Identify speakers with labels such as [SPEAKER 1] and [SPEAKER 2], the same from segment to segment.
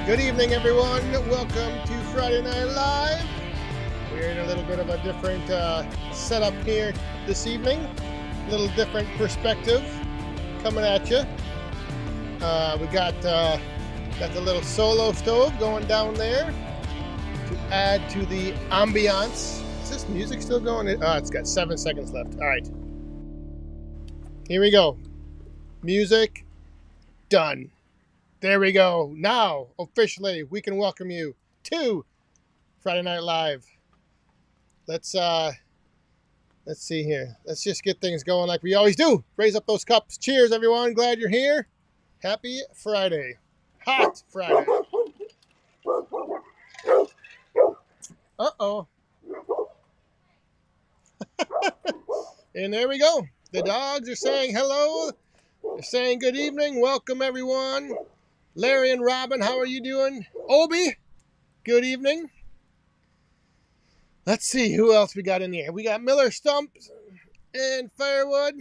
[SPEAKER 1] Good evening, everyone. Welcome to Friday Night Live. We're in a little bit of a different setup here this evening. A little different perspective coming at you. We got the little solo stove going down there to add to the ambiance. Is this music still going? It's got 7 seconds left. All right. Here we go. Music done. There we go. Now, officially, we can welcome you to Friday Night Live. Let's see here. Let's just get things going like we always do. Raise up those cups. Cheers, everyone. Glad you're here. Happy Friday. Hot Friday. Uh-oh. And there we go. The dogs are saying hello. They're saying good evening. Welcome, everyone. Larry and Robin, how are you doing? Obi, good evening. Let's see who else we got in here. We got Miller Stump and Firewood.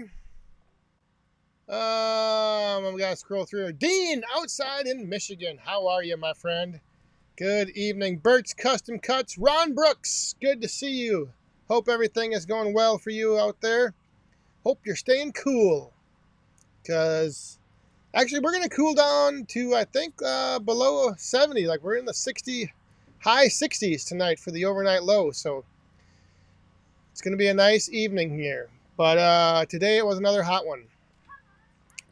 [SPEAKER 1] We gotta scroll through. Dean, outside in Michigan. How are you, my friend? Good evening. Bert's Custom Cuts. Ron Brooks, good to see you. Hope everything is going well for you out there. Hope you're staying cool. Because actually, we're going to cool down to, I think, below 70. Like, we're in the high 60s tonight for the overnight low. So, it's going to be a nice evening here. But today it was another hot one.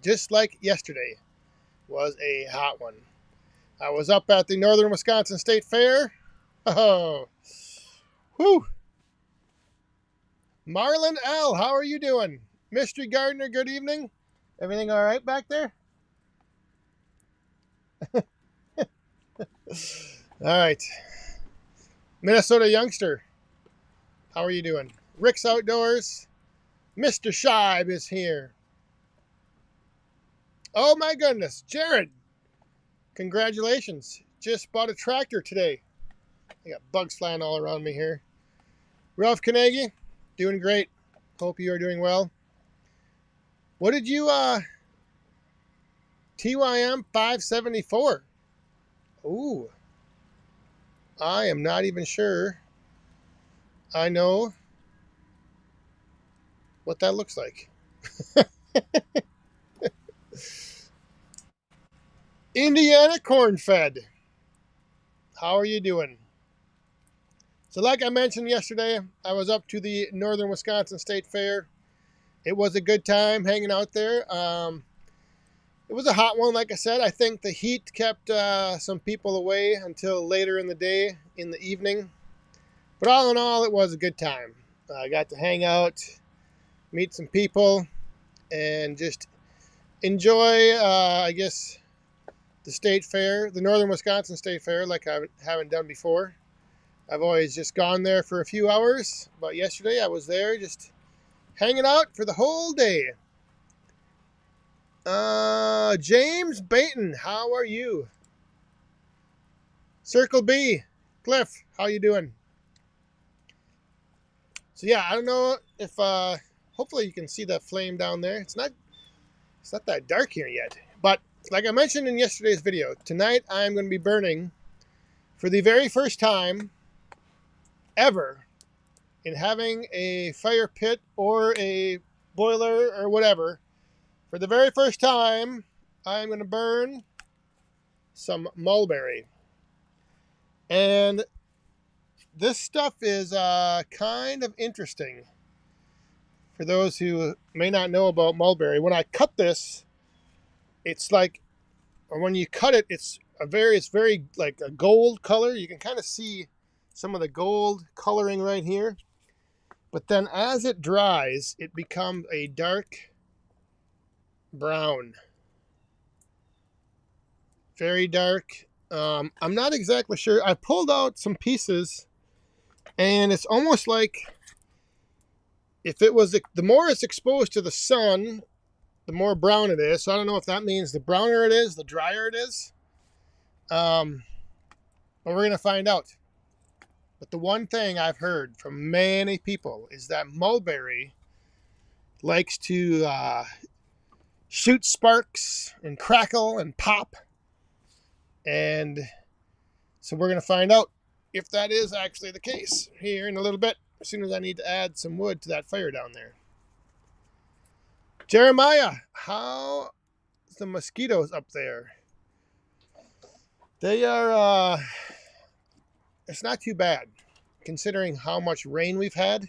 [SPEAKER 1] Just like yesterday was a hot one. I was up at the Northern Wisconsin State Fair. Oh, whew. Marlon L., how are you doing? Mystery Gardener, good evening. Everything all right back there? All right. Minnesota Youngster, how are you doing? Rick's Outdoors. Mr. Scheib is here. Oh my goodness, Jared. Congratulations. Just bought a tractor today. I got bugs flying all around me here. Ralph Carnegie, doing great. Hope you are doing well. What did you, TYM 574? Ooh. I am not even sure I know what that looks like. Indiana Corn-Fed. How are you doing? So like I mentioned yesterday, I was up to the Northern Wisconsin State Fair. It was a good time hanging out there. It was a hot one, like I said. I think the heat kept some people away until later in the day, in the evening. But all in all, it was a good time. I got to hang out, meet some people, and just enjoy, I guess, the state fair, the Northern Wisconsin State Fair, like I haven't done before. I've always just gone there for a few hours, but yesterday I was there just hanging out for the whole day. James Baton, how are you? Circle B, Cliff, how you doing? So yeah, I don't know if hopefully you can see that flame down there. It's not that dark here yet, but like I mentioned in yesterday's video, tonight I'm going to be burning for the very first time ever in having a fire pit or a boiler or whatever. For the very first time, I'm going to burn some mulberry. And this stuff is kind of interesting for those who may not know about mulberry. When I cut this, it's like, or when you cut it, it's it's very like a gold color. You can kind of see some of the gold coloring right here. But then as it dries, it becomes a dark brown. Very dark. I'm not exactly sure. I pulled out some pieces, and it's almost like if it was the more it's exposed to the sun, the more brown it is. So I don't know if that means the browner it is, the drier it is. But we're going to find out. But the one thing I've heard from many people is that mulberry likes to shoot sparks and crackle and pop. And so we're going to find out if that is actually the case here in a little bit, as soon as I need to add some wood to that fire down there. Jeremiah, how's the mosquitoes up there? They are, it's not too bad considering how much rain we've had.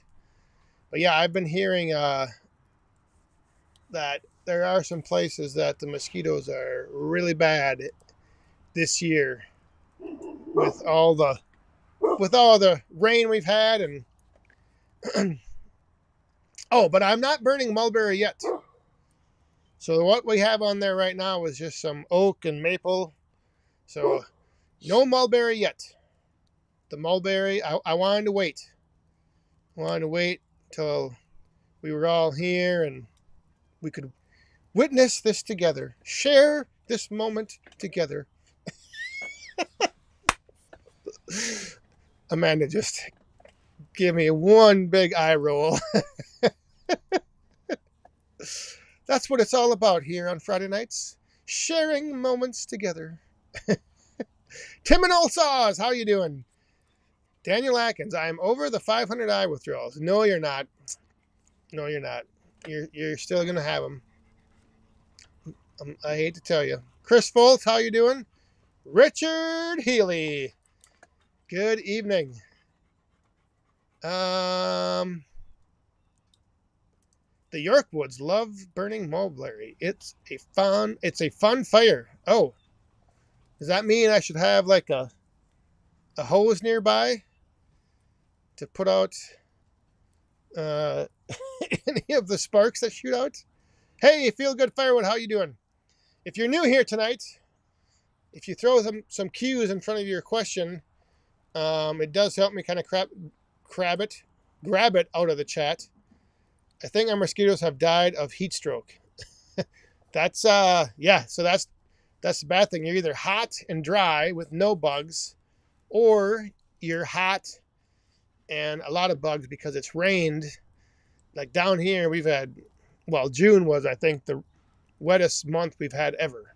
[SPEAKER 1] But yeah, I've been hearing that there are some places that the mosquitoes are really bad this year with all the rain we've had. And oh, but I'm not burning mulberry yet. So what we have on there right now is just some oak and maple. So no mulberry yet. The mulberry, I wanted to wait. I wanted to wait till we were all here and we could witness this together. Share this moment together. Amanda just give me one big eye roll. That's what it's all about here on Friday nights. Sharing moments together. Tim and Olsaws, how you doing? Daniel Atkins, I am over the 500 eye withdrawals. No, you're not. No, you're not. You're still going to have them. I hate to tell you. Chris Foltz, how you doing? Richard Healy, good evening. The Yorkwoods love burning mulberry. It's a fun fire. Oh, does that mean I should have like a hose nearby to put out any of the sparks that shoot out? Hey, Feel Good Firewood, how you doing? If you're new here tonight, if you throw some cues in front of your question, it does help me kind of grab it out of the chat. I think our mosquitoes have died of heat stroke. That's yeah, so that's the bad thing. You're either hot and dry with no bugs, or you're hot and a lot of bugs because it's rained. Like down here, we've had, well, June was, I think, the wettest month we've had ever.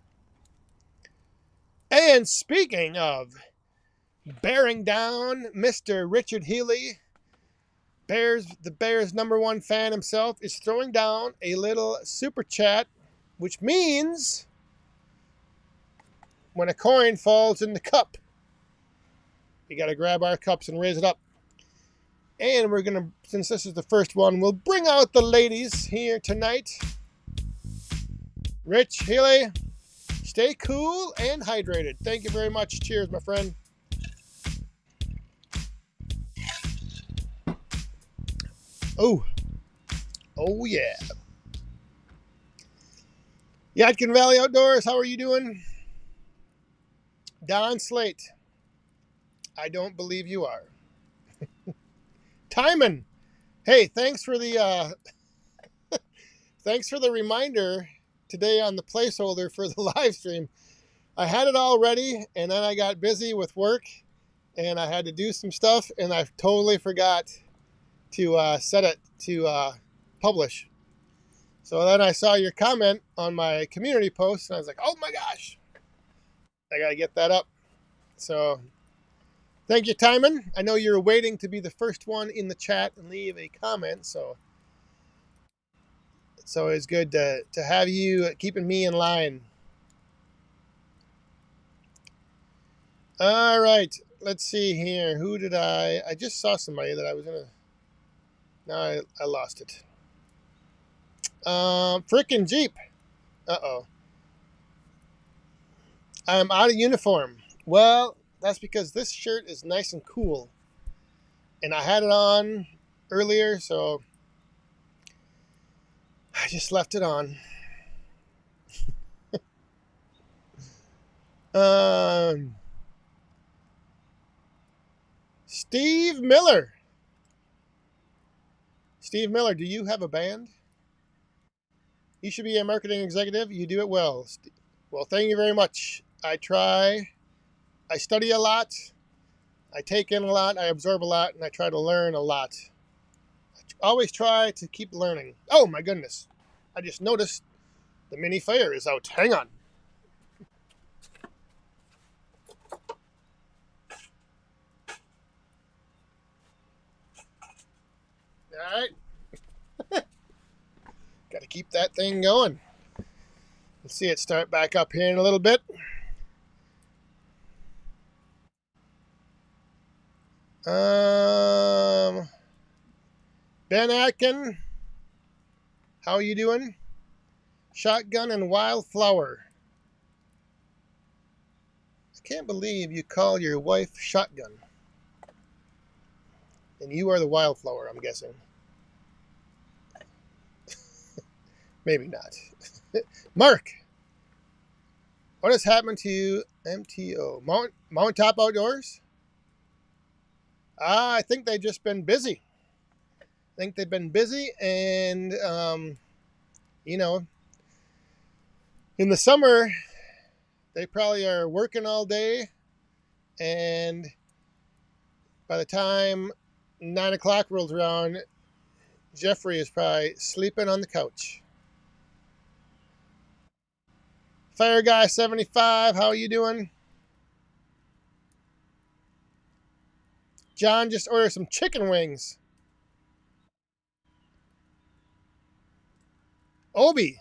[SPEAKER 1] And speaking of bearing down Mr. Richard Healy, the Bears' #1 fan himself, is throwing down a little super chat, which means when a coin falls in the cup, we got to grab our cups and raise it up. And we're going to, since this is the first one, we'll bring out the ladies here tonight. Rich Healy, stay cool and hydrated. Thank you very much. Cheers, my friend. Oh yeah. Yadkin Valley Outdoors, how are you doing? Don Slate, I don't believe you are. Timon, hey, thanks for the reminder today on the placeholder for the live stream. I had it all ready, and then I got busy with work, and I had to do some stuff, and I totally forgot to set it to publish. So then I saw your comment on my community post, and I was like, oh my gosh, I got to get that up. So thank you, Timon. I know you're waiting to be the first one in the chat and leave a comment, so it's always good to have you keeping me in line. All right, let's see here. Who did I just saw somebody that I was going to, now I lost it. Frickin' Jeep. Uh-oh. I'm out of uniform. Well, that's because this shirt is nice and cool. And I had it on earlier, so I just left it on. Um, Steve Miller. Steve Miller, do you have a band? You should be a marketing executive. You do it well. Well, thank you very much. I try. I study a lot. I take in a lot. I absorb a lot, and I try to learn a lot. I always try to keep learning. Oh my goodness! I just noticed the mini fire is out. Hang on. All right. Got to keep that thing going. Let's see it start back up here in a little bit. Ben Atkin, how are you doing? Shotgun and Wildflower. I can't believe you call your wife Shotgun. And you are the Wildflower, I'm guessing. Maybe not. Mark, what has happened to MTO? Mountaintop Outdoors? I think they've just been busy. I think they've been busy, and, you know, in the summer, they probably are working all day, and by the time 9 o'clock rolls around, Jeffrey is probably sleeping on the couch. Fire Guy 75, how are you doing? John just ordered some chicken wings. Obi,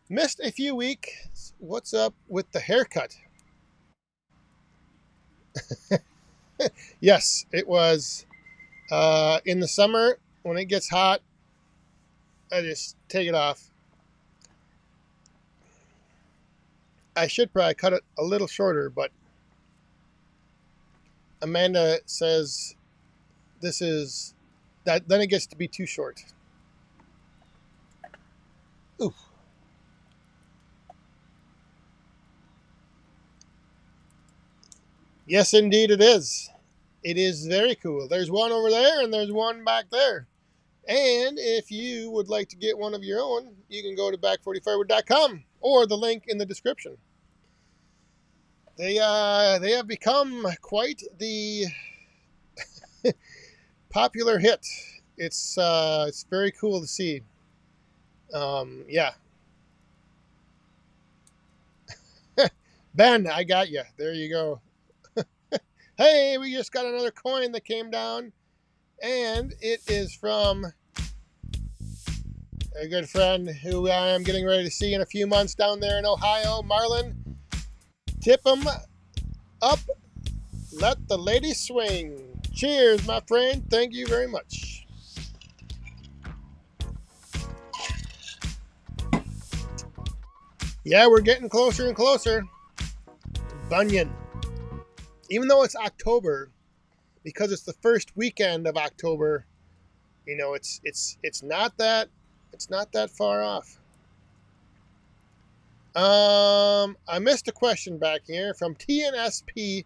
[SPEAKER 1] missed a few weeks. What's up with the haircut? Yes, it was in the summer when it gets hot. I just take it off. I should probably cut it a little shorter, but Amanda says this is that. Then it gets to be too short. Ooh. Yes, indeed, it is. It is very cool. There's one over there, and there's one back there. And if you would like to get one of your own, you can go to back40firewood.com or the link in the description. They have become quite the popular hit. It's very cool to see. Yeah. Ben, I got you. There you go. Hey, we just got another coin that came down, and it is from a good friend who I am getting ready to see in a few months down there in Ohio, Marlon. Tip 'em up, let the ladies swing. Cheers, my friend. Thank you very much. Yeah, we're getting closer and closer. Bunyan. Even though it's October, because it's the first weekend of October, you know, it's not that far off. I missed a question back here from TNSP.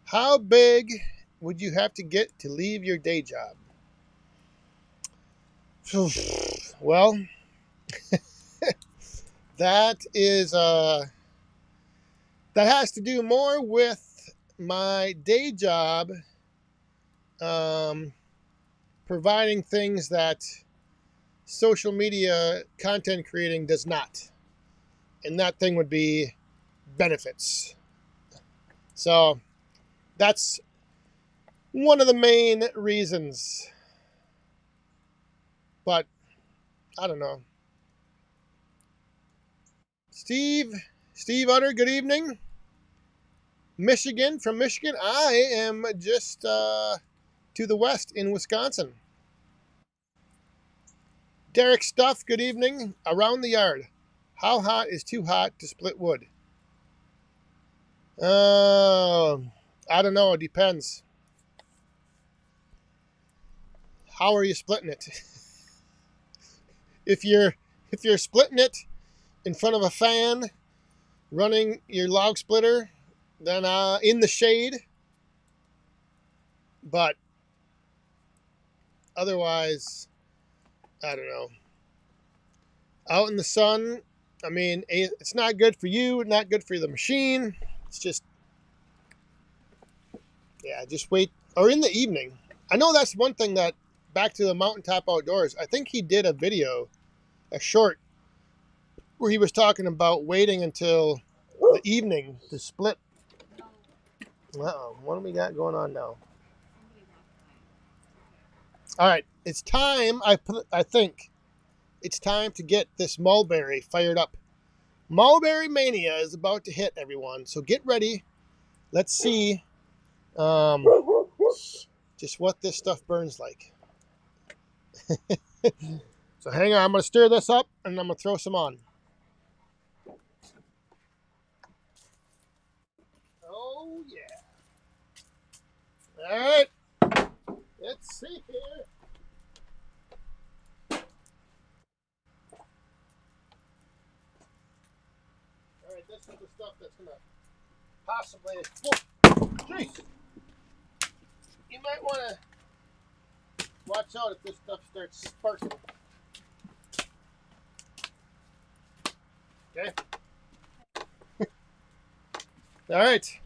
[SPEAKER 1] How big would you have to get to leave your day job? Well, that is that has to do more with my day job, providing things that social media content creating does not. And that thing would be benefits. So that's one of the main reasons. But I don't know. Steve Utter, good evening. Michigan, from Michigan. I am just to the west in Wisconsin. Derek Stuff, good evening. Around the yard. How hot is too hot to split wood? I don't know. It depends. How are you splitting it? If you're splitting it in front of a fan, running your log splitter, then in the shade. But otherwise, I don't know. Out in the sun, I mean, it's not good for you, not good for the machine. It's just, yeah, just wait. Or in the evening. I know that's one thing that, back to the Mountaintop Outdoors, I think he did a video, a short, where he was talking about waiting until the evening to split. Uh-oh, what do we got going on now? All right, it's time, I think, it's time to get this Mulberry fired up. Mulberry Mania is about to hit, everyone, so get ready. Let's see just what this stuff burns like. So hang on, I'm going to stir this up, and I'm going to throw some on. Oh, yeah. All right. Let's see here. All right, this is the stuff that's going to possibly... Whoa, jeez. You might want to watch out if this stuff starts sparking. Okay. All right.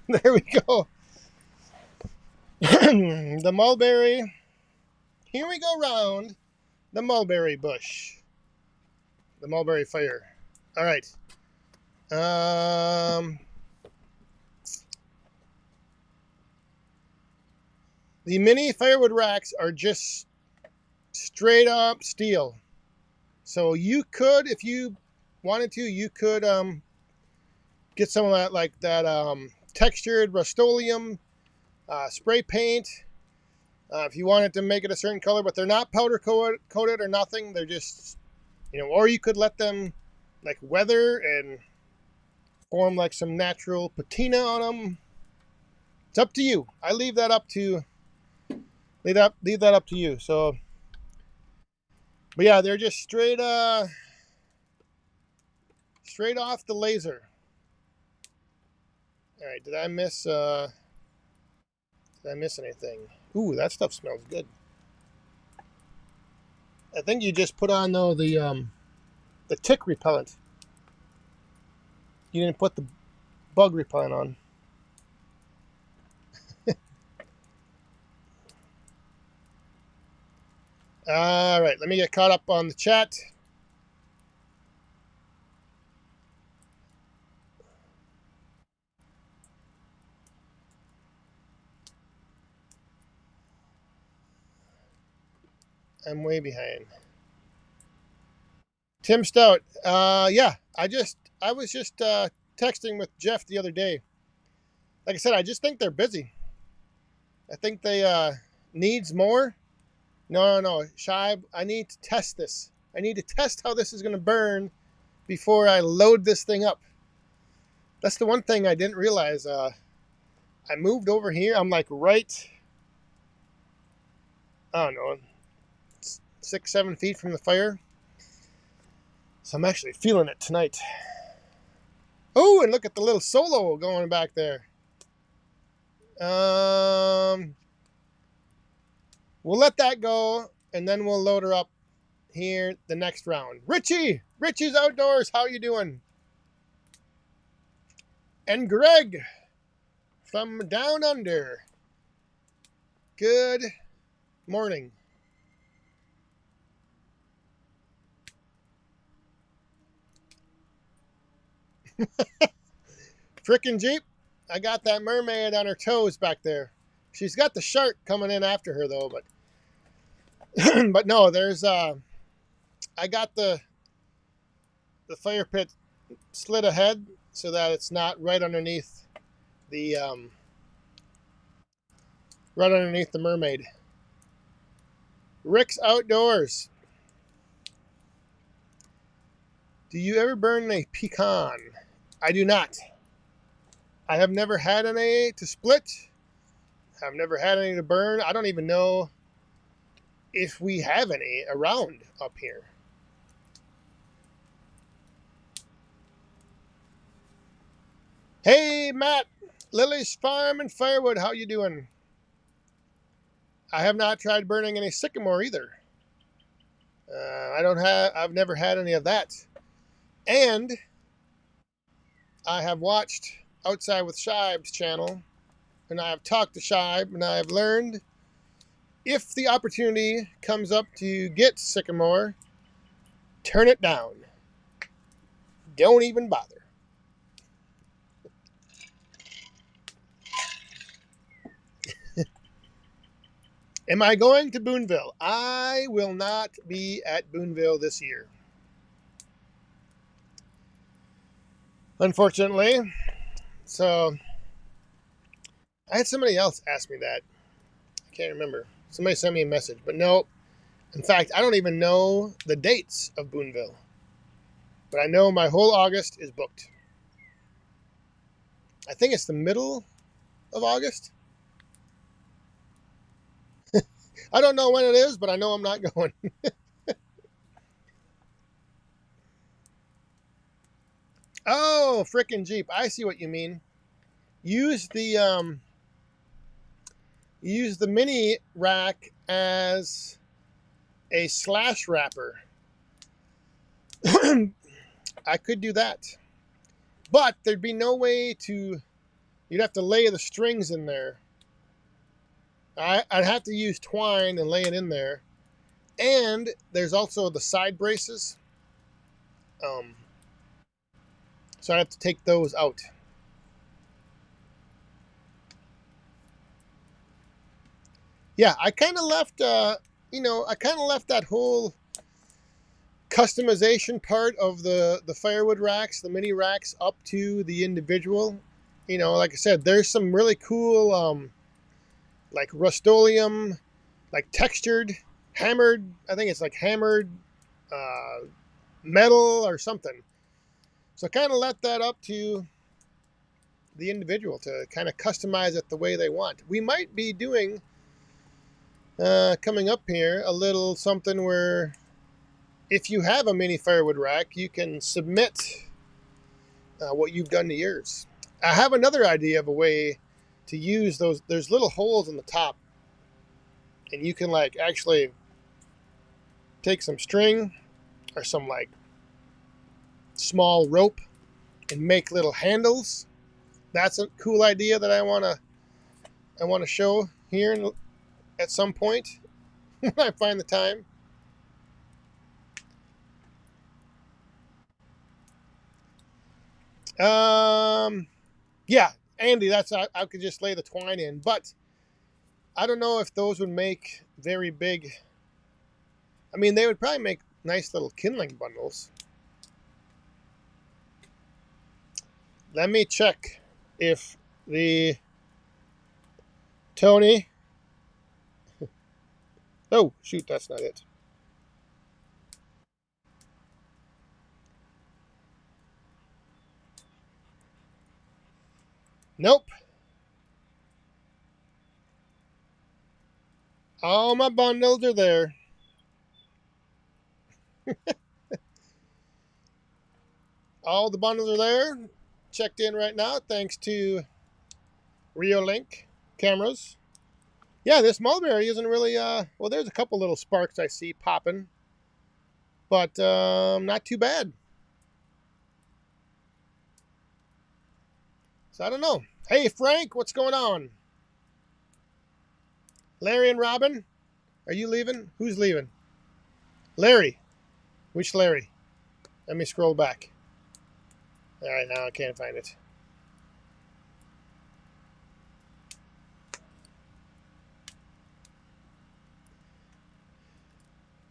[SPEAKER 1] There we go. The mulberry. Here we go round the mulberry bush. The mulberry fire. All right. The mini firewood racks are just straight up steel. So you could, if you wanted to, you could get some of that, like that textured Rust-Oleum spray paint. If you wanted to make it a certain color, but they're not powder coated or nothing. They're just, or you could let them like weather and form like some natural patina on them. It's up to you. I leave that up to you. So, but yeah, they're just straight off the laser. All right, did I miss anything? Ooh, that stuff smells good. I think you just put on though the tick repellent. You didn't put the bug repellent on. All right, let me get caught up on the chat. I'm way behind. Tim Stout. Yeah, I was just texting with Jeff the other day. Like I said, I just think they're busy. I think they needs more. No, Shibe, I need to test this. I need to test how this is going to burn before I load this thing up. That's the one thing I didn't realize. I moved over here. I'm like right, I don't know, 6-7 feet from the fire. So I'm actually feeling it tonight. Oh, and look at the little solo going back there. We'll let that go, and then we'll load her up here the next round. Richie's Outdoors, how you doing? And Greg from Down Under, good morning. Frickin' Jeep, I got that mermaid on her toes back there. She's got the shark coming in after her though, but but no, there's I got the fire pit slid ahead so that it's not right underneath the mermaid. Rick's Outdoors. Do you ever burn a pecan? I do not. I have never had any to split. I've never had any to burn. I don't even know if we have any around up here. Hey, Matt, Lily's Farm and Firewood, how you doing? I have not tried burning any sycamore either. I've never had any of that. And I have watched Outside with Shibe's channel, and I have talked to Shibe, and I have learned if the opportunity comes up to get sycamore, turn it down. Don't even bother. Am I going to Boonville? I will not be at Boonville this year, unfortunately. So I had somebody else ask me that. I can't remember. Somebody sent me a message, but no. In fact, I don't even know the dates of Boonville, but I know my whole August is booked. I think it's the middle of August. I don't know when it is, but I know I'm not going. Oh, frickin' Jeep. I see what you mean. Use the mini rack as a slash wrapper. I could do that. But there'd be no way to... You'd have to lay the strings in there. I'd have to use twine and lay it in there. And there's also the side braces. So I have to take those out. Yeah, I kind of left, I kind of left that whole customization part of the firewood racks, the mini racks, up to the individual. Like I said, there's some really cool, like Rust-Oleum, like textured, hammered, I think it's like hammered metal or something. So kind of let that up to the individual to kind of customize it the way they want. We might be doing, coming up here, a little something where if you have a mini firewood rack, you can submit what you've done to yours. I have another idea of a way to use those. There's little holes in the top, and you can like actually take some string or some like small rope and make little handles. That's a cool idea that I want to show here at some point when I find the time. Yeah, Andy, I could just lay the twine in, but I don't know if those would make very big. I mean, they would probably make nice little kindling bundles. Let me check if the Tony. Oh, shoot, that's not it. Nope. All my bundles are there. All the bundles are there. Checked in right now thanks to Reolink cameras. Yeah, this mulberry isn't really, well, there's a couple little sparks I see popping, but not too bad. So I don't know. Hey, Frank, what's going on? Larry and Robin, are you leaving? Who's leaving? Larry. Which Larry? Let me scroll back. All right, now I can't find it.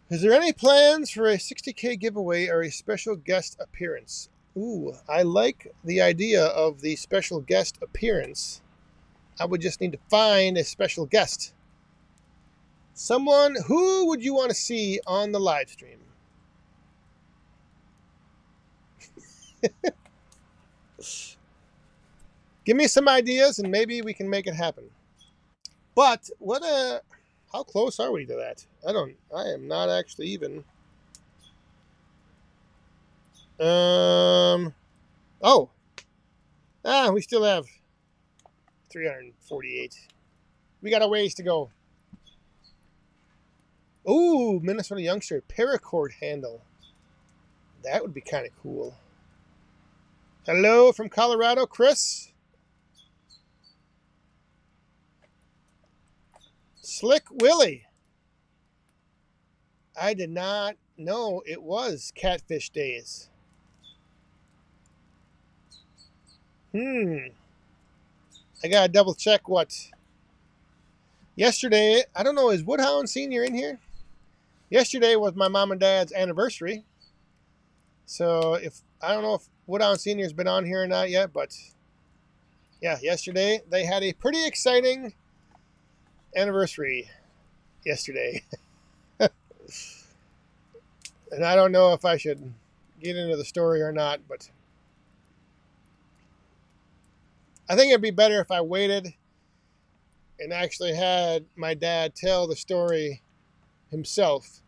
[SPEAKER 1] Is there any plans for a 60K giveaway or a special guest appearance? Ooh, I like the idea of the special guest appearance. I would just need to find a special guest. Someone, who would you want to see on the live stream? Give me some ideas and maybe we can make it happen. But how close are we to that? I am not actually even. Oh, we still have 348. We got a ways to go. Ooh, Minnesota youngster, paracord handle. That would be kind of cool. Hello from Colorado, Chris. Slick Willie. I did not know it was Catfish Days. I gotta double check what. Yesterday, I don't know, is Wood Hound Senior in here? Yesterday was my mom and dad's anniversary. So I don't know if Wood Hound Senior has been on here or not yet, but yeah, yesterday they had a pretty exciting anniversary yesterday. And I don't know if I should get into the story or not, but I think it'd be better if I waited and actually had my dad tell the story himself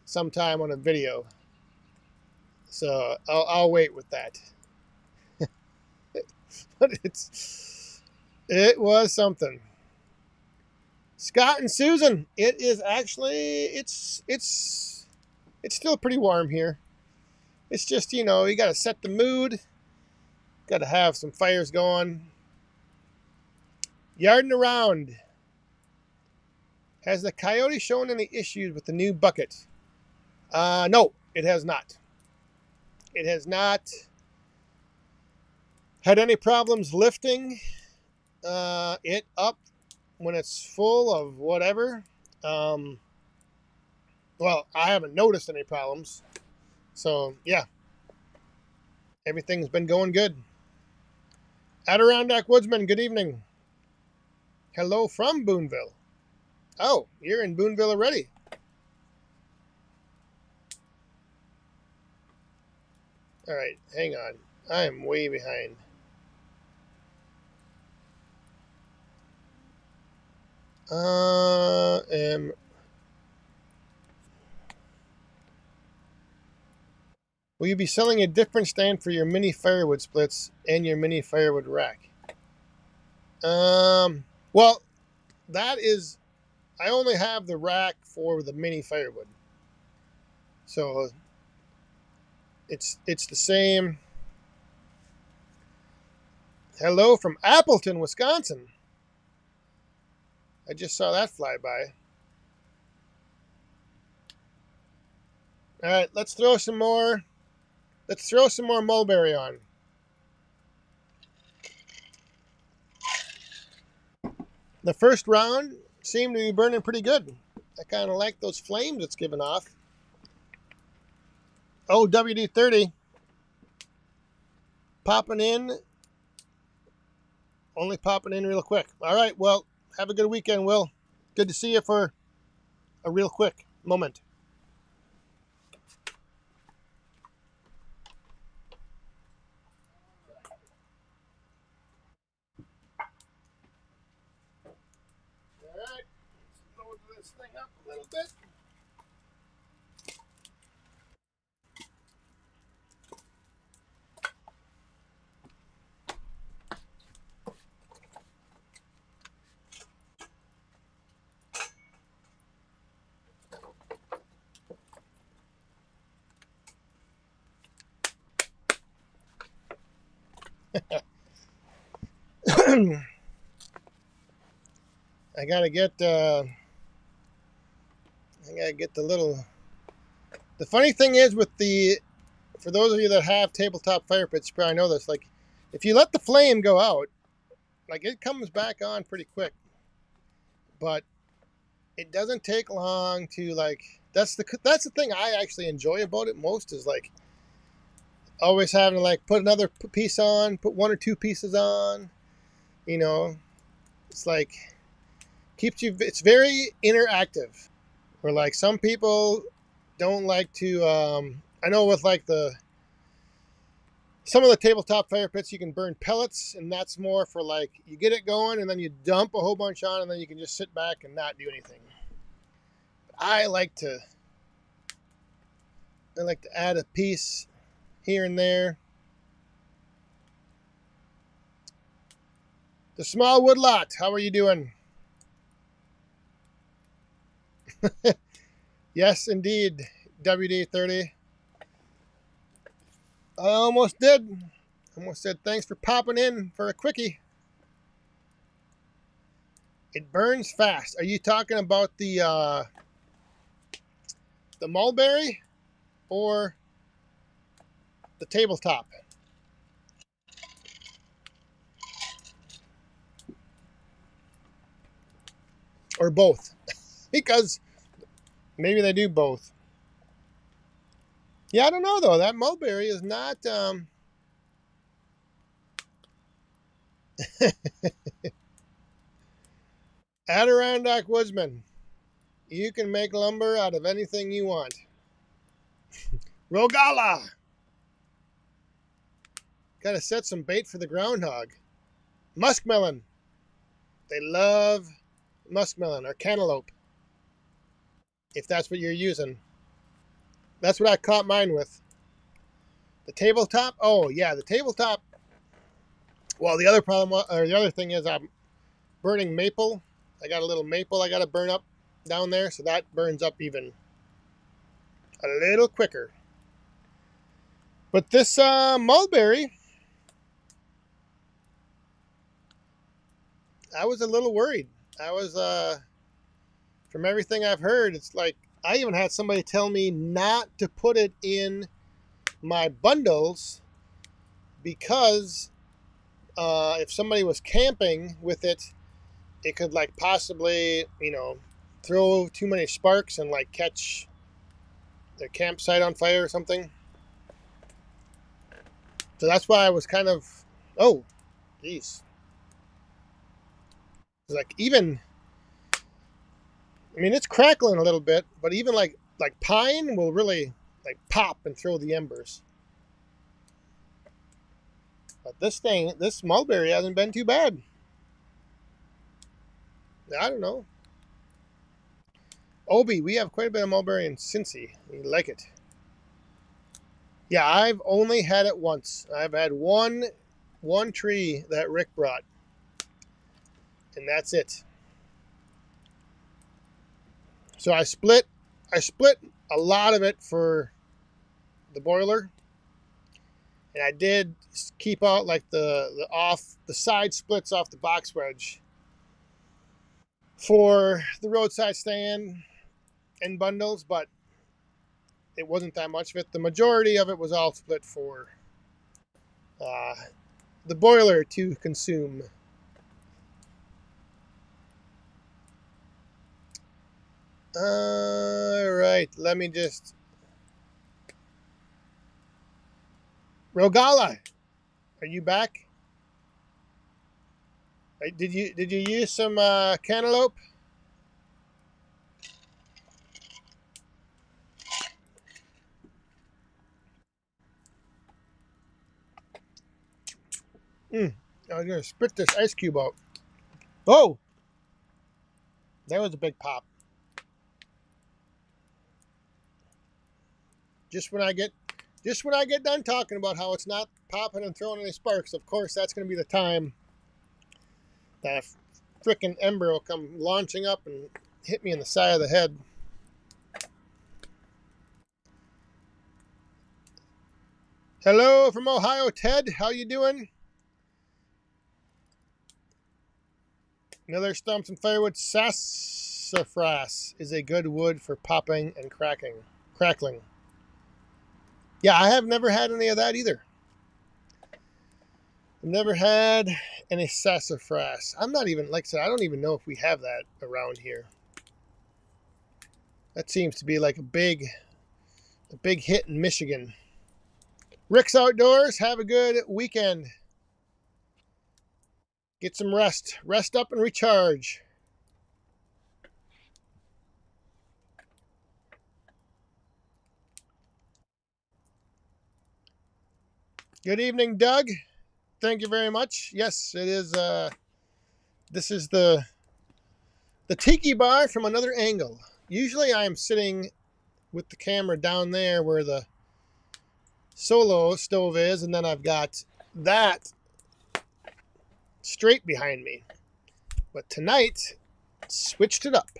[SPEAKER 1] sometime on a video. So I'll wait with that. But it was something. Scott and Susan, it is actually it's still pretty warm here. It's just, you got to set the mood. Got to have some fires going. Yarding around. Has the coyote shown any issues with the new bucket? No, it has not. It has not had any problems lifting it up when it's full of whatever. Well, I haven't noticed any problems. So, yeah. Everything's been going good. Adirondack Woodsman, good evening. Hello from Boonville. Oh, you're in Boonville already. All right, hang on. I am way behind. Will you be selling a different stand for your mini firewood splits and your mini firewood rack? Well, that is, I only have the rack for the mini firewood. So it's the same. Hello from Appleton, Wisconsin. I just saw that fly by. All right, let's throw some more Mulberry on. The first round seemed to be burning pretty good. I kind of like those flames it's giving off. Oh, WD-30. Popping in. Only popping in real quick. All right, well, have a good weekend, Will. Good to see you for a real quick moment. All right, let's load this thing up a little bit. I gotta get the little. The funny thing is for those of you that have tabletop fire pits, you probably know this. Like, if you let the flame go out, like it comes back on pretty quick, but it doesn't take long to That's the thing I actually enjoy about it most is always having to put another piece on, put one or two pieces on. It's keeps you. It's very interactive. Where some people don't like to. I know with Some of the tabletop fire pits you can burn pellets, and that's more for like you get it going and then you dump a whole bunch on and then you can just sit back and not do anything. I like to add a piece here and there. The small wood lot, how are you doing? Yes, indeed, WD30. I almost did. Almost said thanks for popping in for a quickie. It burns fast. Are you talking about the Mulberry or the tabletop? Or both? Because maybe they do both. Yeah, I don't know though. That mulberry is not. Adirondack woodsman. You can make lumber out of anything you want. Rogala. Gotta set some bait for the groundhog. Muskmelon. They love muskmelon or cantaloupe. If that's what you're using. That's what I caught mine with. The tabletop. Oh yeah, the tabletop. Well, the other problem, or the other thing is, I'm burning maple. I got a little maple I got to burn up down there, so that burns up even a little quicker. But this mulberry, I was a little worried. I was, from everything I've heard, it's like I even had somebody tell me not to put it in my bundles because if somebody was camping with it, it could like possibly, throw too many sparks and like catch their campsite on fire or something. So that's why I was kind of, oh, geez. It's like even, I mean, it's crackling a little bit, but even like pine will really like pop and throw the embers. But this mulberry hasn't been too bad. I don't know. Obi, we have quite a bit of mulberry in Cincy. We like it. Yeah, I've only had it once. I've had one tree that Rick brought, and that's it. So I split a lot of it for the boiler, and I did keep out like the side splits off the box wedge for the roadside stand and bundles, but it wasn't that much of it. The majority of it was all split for uh, the boiler to consume. All right, let me just. Rogala, are you back? Did you use some cantaloupe? I'm gonna spit this ice cube out. Oh, that was a big pop. Just when I get done talking about how it's not popping and throwing any sparks, of course that's going to be the time that a frickin' ember will come launching up and hit me in the side of the head. Hello from Ohio, Ted. How you doing? Another stumps and firewood. Sassafras is a good wood for popping and crackling. Yeah, I have never had any of that either. I've never had any sassafras. I'm not even, like I said, I don't even know if we have that around here. That seems to be like a big hit in Michigan. Rick's Outdoors, have a good weekend. Get some rest. Rest up and recharge. Good evening, Doug. Thank you very much. Yes, it is. This is the tiki bar from another angle. Usually, I'm sitting with the camera down there where the solo stove is, and then I've got that straight behind me. But tonight, switched it up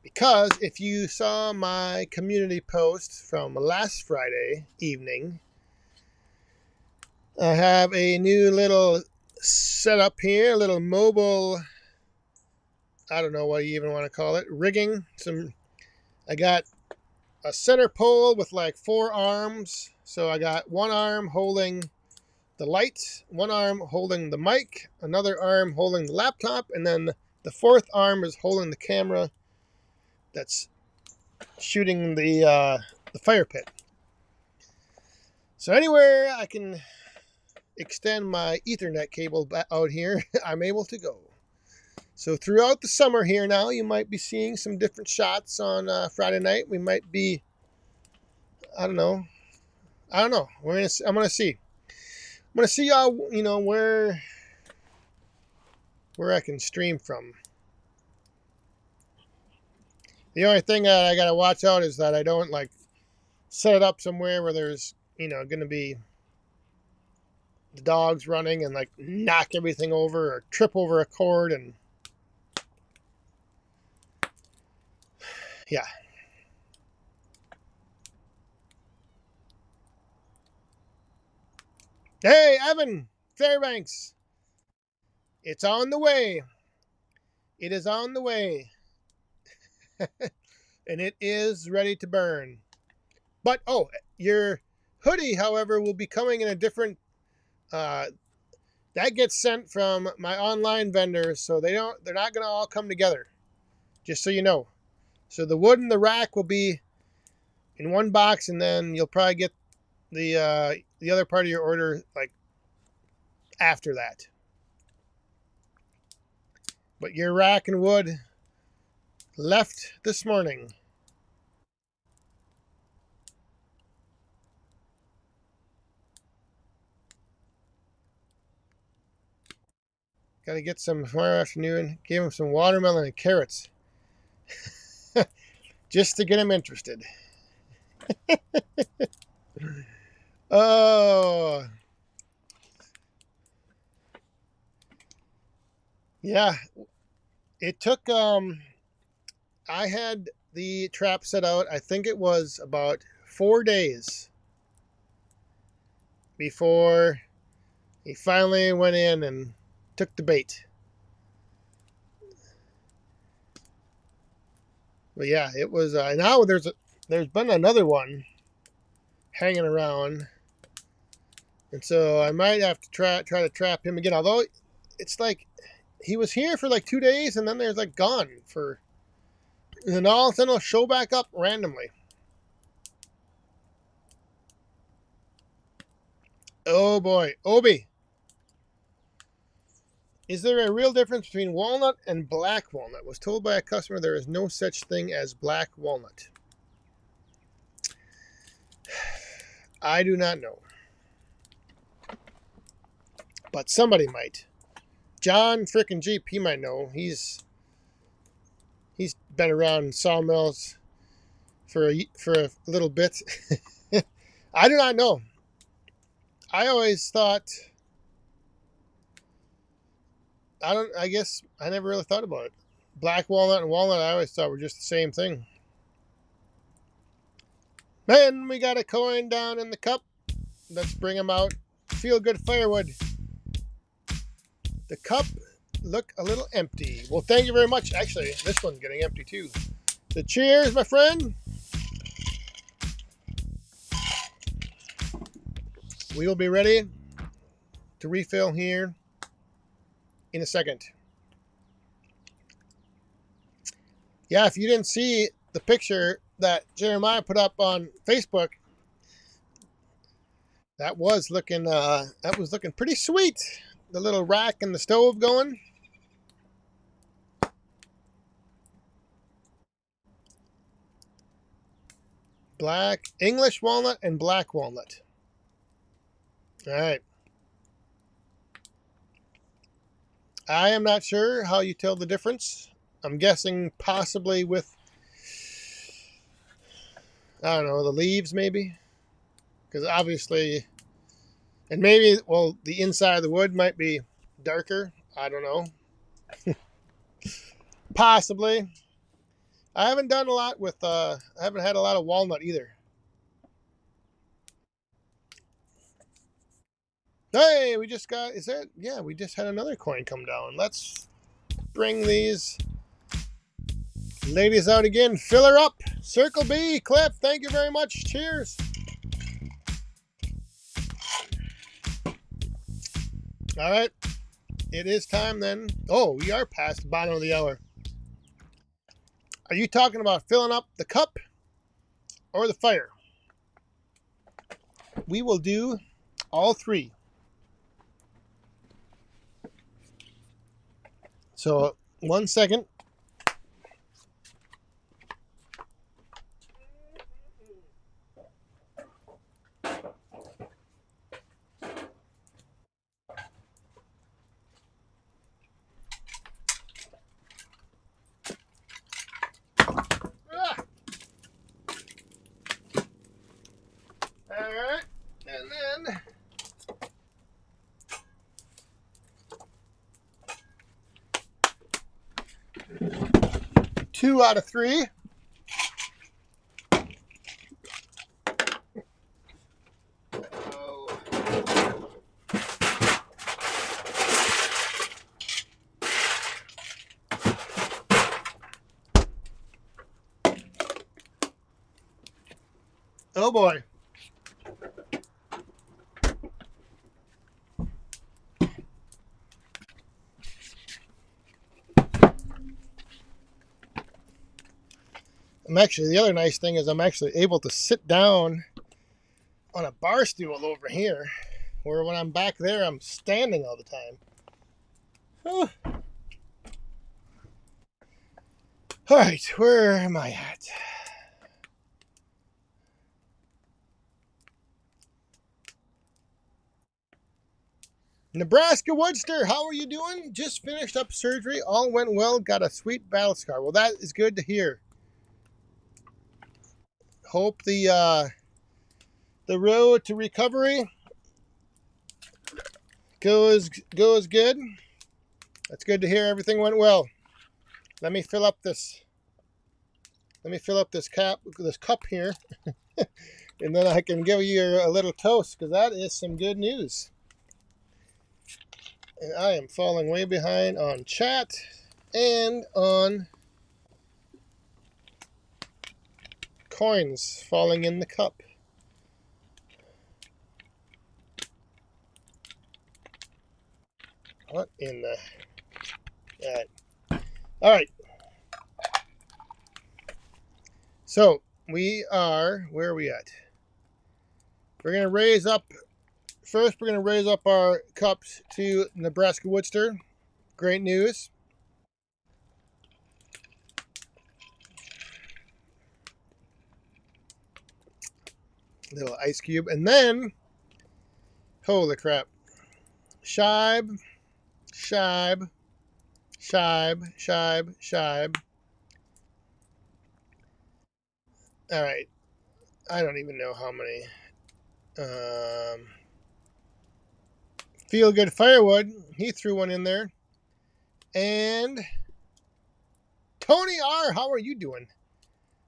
[SPEAKER 1] because if you saw my community post from last Friday evening, I have a new little setup here, a little mobile, I don't know what you even want to call it, rigging. I got a center pole with like 4 arms. So I got one arm holding the light, one arm holding the mic, another arm holding the laptop, and then the 4th arm is holding the camera that's shooting the fire pit. So anywhere I can extend my Ethernet cable out here, I'm able to go. So throughout the summer here now, you might be seeing some different shots on Friday night. We might be, I don't know. I'm gonna see. I'm gonna see y'all. Where I can stream from. The only thing that I gotta watch out is that I don't like set it up somewhere where there's gonna be the dogs running and like knock everything over or trip over a cord and yeah. Hey, Evan Fairbanks, it's on the way. It is on the way, and it is ready to burn. But your hoodie, however, will be coming in a different. That gets sent from my online vendors, so they're not gonna all come together. Just so you know. So the wood and the rack will be in one box, and then you'll probably get the other part of your order like after that. But your rack and wood left this morning. Got to get some tomorrow afternoon. Gave him some watermelon and carrots. Just to get him interested. Oh. Yeah. It took I had the trap set out. I think it was about 4 days before he finally went in and took the bait. But yeah, it was. Now there's been another one hanging around, and so I might have to try to trap him again. Although it's like he was here for like 2 days, and then there's like gone for, and then all of a sudden he'll show back up randomly. Oh boy, Obi. Is there a real difference between walnut and black walnut? Was told by a customer there is no such thing as black walnut. I do not know. But somebody might. John frickin' Jeep, he might know. He's been around sawmills for a little bit. I do not know. I always thought I guess I never really thought about it. Black walnut and walnut I always thought were just the same thing. Man, we got a coin down in the cup. Let's bring them out. Feel good firewood. The cup look a little empty. Well, thank you very much. Actually, this one's getting empty too. So cheers, my friend. We will be ready to refill here in a second. Yeah, if you didn't see the picture that Jeremiah put up on Facebook, that was looking pretty sweet. The little rack and the stove going. Black English walnut and black walnut. All right. I am not sure how you tell the difference. I'm guessing possibly with, I don't know, the leaves maybe. Because obviously, and maybe, well, the inside of the wood might be darker. I don't know. Possibly. I haven't done a lot with, I haven't had a lot of walnut either. Hey, we just got, is that, yeah, we just had another coin come down. Let's bring these ladies out again. Fill her up. Circle B, Cliff, thank you very much. Cheers. All right. It is time then. Oh, we are past the bottom of the hour. Are you talking about filling up the cup or the fire? We will do all three. So, 1 second. All right. And then 2 out of 3. Oh boy. The other nice thing is I'm actually able to sit down on a bar stool over here, where when I'm back there, I'm standing all the time. Whew. All right, where am I at? Nebraska Woodster, how are you doing? Just finished up surgery. All went well. Got a sweet battle scar. Well, that is good to hear. Hope the road to recovery goes good. That's good to hear. Everything went well. Let me fill up this cup here, and then I can give you a little toast, because that is some good news. And I am falling way behind on chat and on coins falling in the cup. What in the... All right. So we are, where are we at? We're going to raise up, first we're going to raise up our cups to Nebraska Woodster. Great news. Little ice cube. And then, holy crap. Shibe. All right. I don't even know how many. Feel Good Firewood. He threw one in there. And Tony R., how are you doing?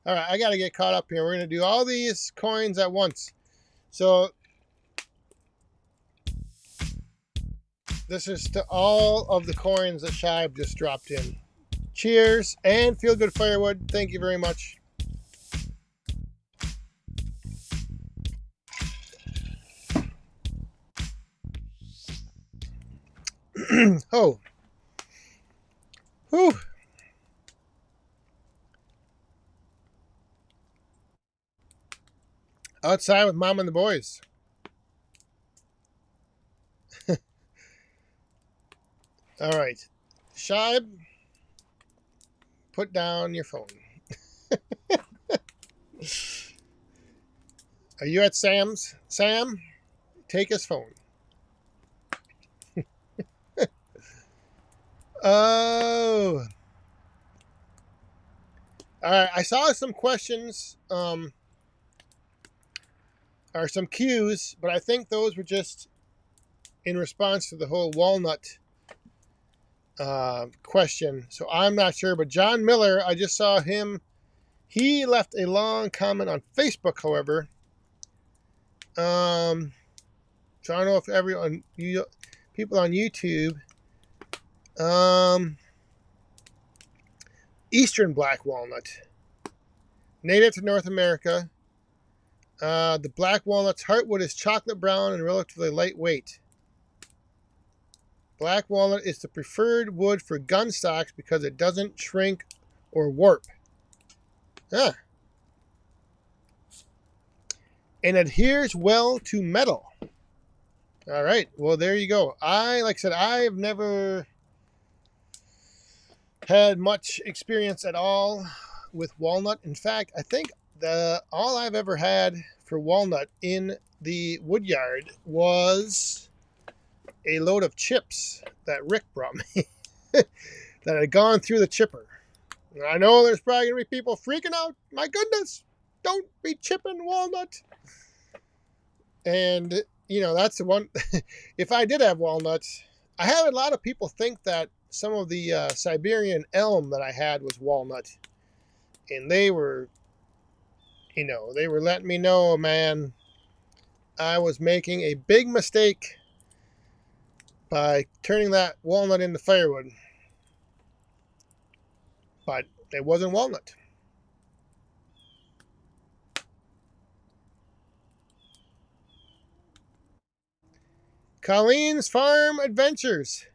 [SPEAKER 1] All right, I got to get caught up here. We're going to do all these coins at once. So this is to all of the coins that Shibe just dropped in. Cheers, and Feel Good Firewood. Thank you very much. Oh. Whew. Outside with Mom and the boys. All right. Shibe, put down your phone. Are you at Sam's? Sam, take his phone. Oh. All right. I saw some questions, or some cues, but I think those were just in response to the whole walnut question. So I'm not sure. But John Miller, I just saw him. He left a long comment on Facebook, however. So I don't know if people on YouTube, Eastern black walnut, native to North America. The black walnut's heartwood is chocolate brown and relatively lightweight. Black walnut is the preferred wood for gun stocks because it doesn't shrink or warp. Ah. And adheres well to metal. All right. Well, there you go. Like I said, I've never had much experience at all with walnut. In fact, I think all I've ever had for walnut in the wood yard was a load of chips that Rick brought me that had gone through the chipper. And I know there's probably going to be people freaking out. My goodness, don't be chipping walnut. And, that's the one. If I did have walnuts, I have a lot of people think that some of the Siberian elm that I had was walnut. And they were letting me know, man, I was making a big mistake by turning that walnut into firewood. But it wasn't walnut. Colleen's Farm Adventures.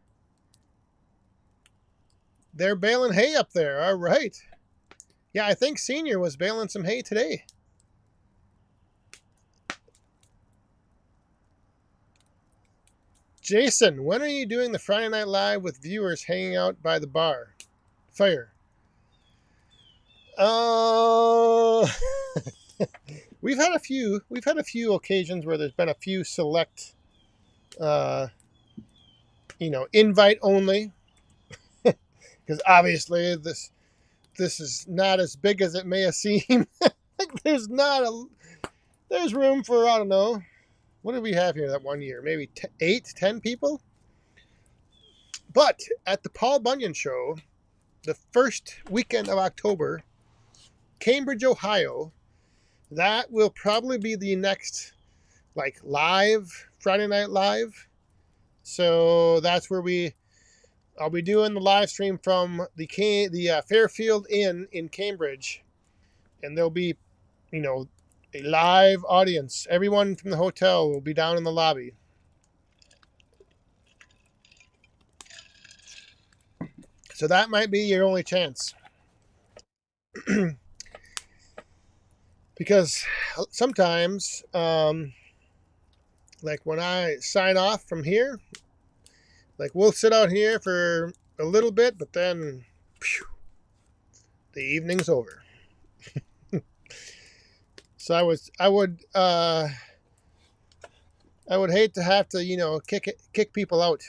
[SPEAKER 1] They're baling hay up there. All right. Yeah, I think Senior was baling some hay today. Jason, when are you doing the Friday Night Live with viewers hanging out by the fire? We've had a few occasions where there's been a few select, invite only, because obviously this is not as big as it may have seemed. Like there's room for, I don't know, what did we have here that one year? Maybe 10 people. But at the Paul Bunyan Show, the first weekend of October, Cambridge, Ohio, that will probably be the next live Friday Night Live. So that's where I'll be doing the live stream from the Fairfield Inn in Cambridge, and there'll be, a live audience. Everyone from the hotel will be down in the lobby. So that might be your only chance. Because sometimes, when I sign off from here, we'll sit out here for a little bit, but then the evening's over. So I would hate to have to, kick people out.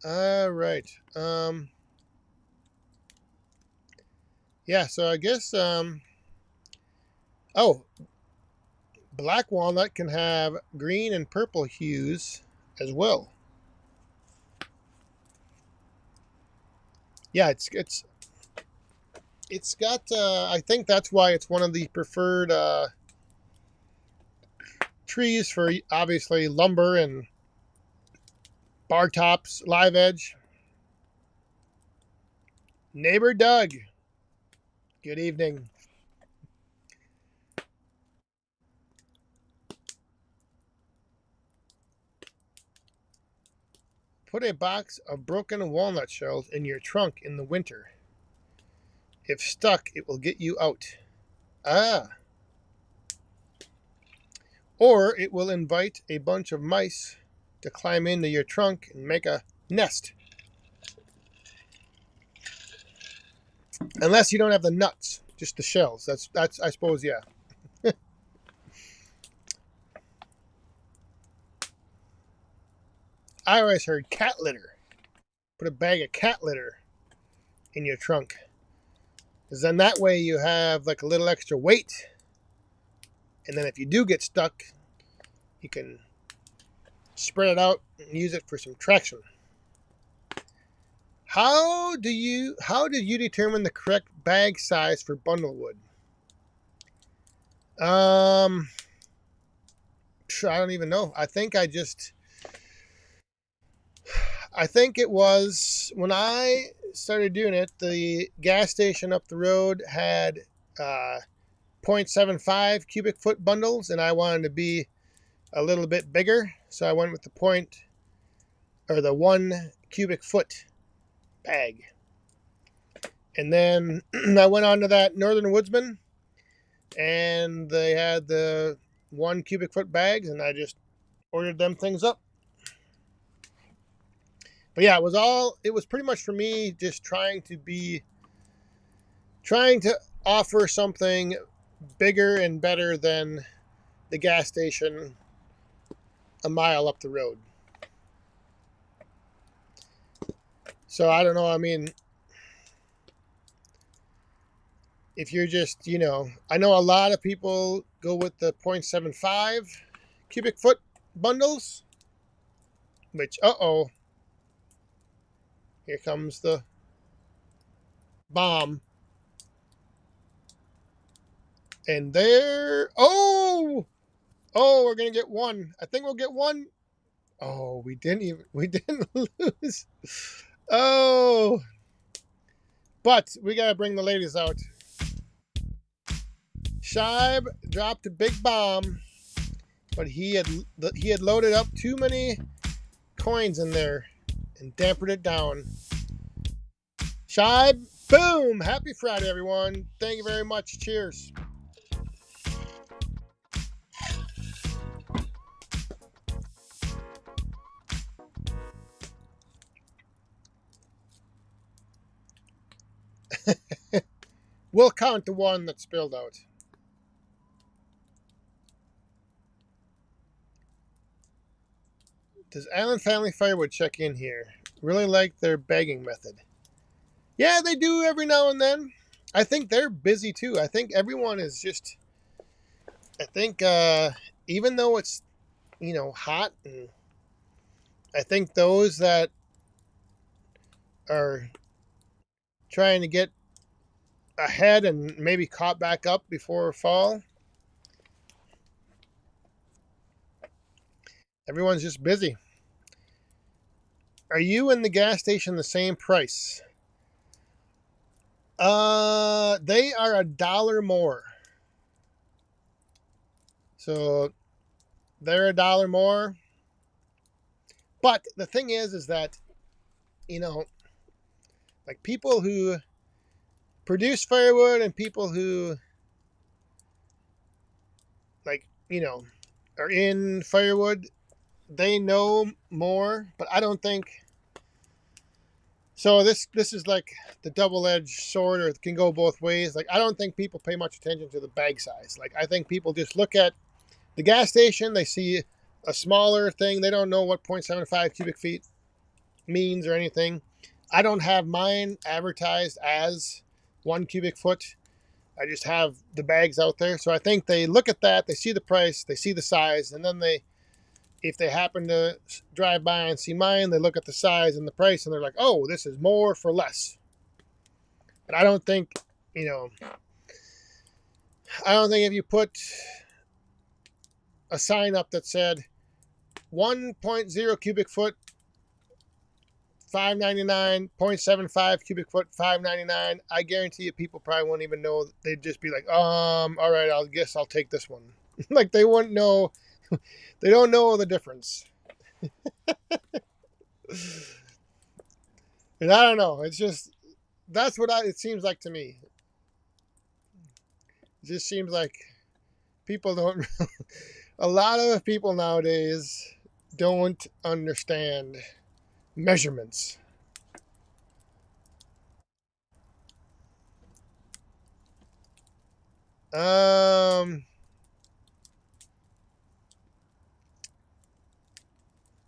[SPEAKER 1] All right. Yeah, so I guess black walnut can have green and purple hues as well. Yeah, it's got I think that's why it's one of the preferred trees for obviously lumber and bar tops, live edge. Neighbor Doug, good evening. Put a box of broken walnut shells in your trunk in the winter. If stuck, it will get you out. Or it will invite a bunch of mice to climb into your trunk and make a nest. Unless you don't have the nuts. Just the shells. That's I suppose, yeah. I always heard cat litter. Put a bag of cat litter in your trunk. Because then that way you have like a little extra weight. And then if you do get stuck, you can spread it out and use it for some traction. How did you determine the correct bag size for bundle wood? I don't even know. I think it was when I started doing it, the gas station up the road had 0.75 cubic foot bundles, and I wanted to be a little bit bigger, so I went with the 1 cubic foot bag. And then I went on to that Northern Woodsman, and they had the 1 cubic foot bags, and I just ordered them things up. But yeah, it was pretty much for me just trying to offer something bigger and better than the gas station a mile up the road. So I don't know, I mean, if you're just, I know a lot of people go with the 0.75 cubic foot bundles, which, here comes the bomb. And we're going to get one. I think we'll get one. Oh, we didn't lose. Oh, but we got to bring the ladies out. Shibe dropped a big bomb, but he had loaded up too many coins in there and dampened it down. Shibe, boom! Happy Friday, everyone. Thank you very much. Cheers. We'll count the one that spilled out. Does Allen Family Firewood check in here? Really like their bagging method. Yeah, they do every now and then. I think they're busy too. I think everyone is just. I think even though it's hot, and I think those that are trying to get ahead and maybe caught back up before fall, everyone's just busy. Are you and the gas station the same price? They are $1 more. So they're $1 more. But the thing is that, like people who produce firewood and people who are in firewood, they know more, but I don't think so. This is like the double-edged sword, or it can go both ways. Like, I don't think people pay much attention to the bag size. Like, I think people just look at the gas station, they see a smaller thing, they don't know what 0.75 cubic feet means or anything. I don't have mine advertised as 1 cubic foot. I just have the bags out there. So I think they look at that, they see the price, they see the size, and then if they happen to drive by and see mine, they look at the size and the price, and they're like, oh, this is more for less. And I don't think if you put a sign up that said 1.0 cubic foot, $5.99, 0.75 cubic foot, $5.99, I guarantee you people probably won't even know. They'd just be like, all right, I guess I'll take this one. Like, they wouldn't know. They don't know the difference. And I don't know. It's just, that's what it seems like to me. It just seems like people don't, a lot of people nowadays don't understand measurements.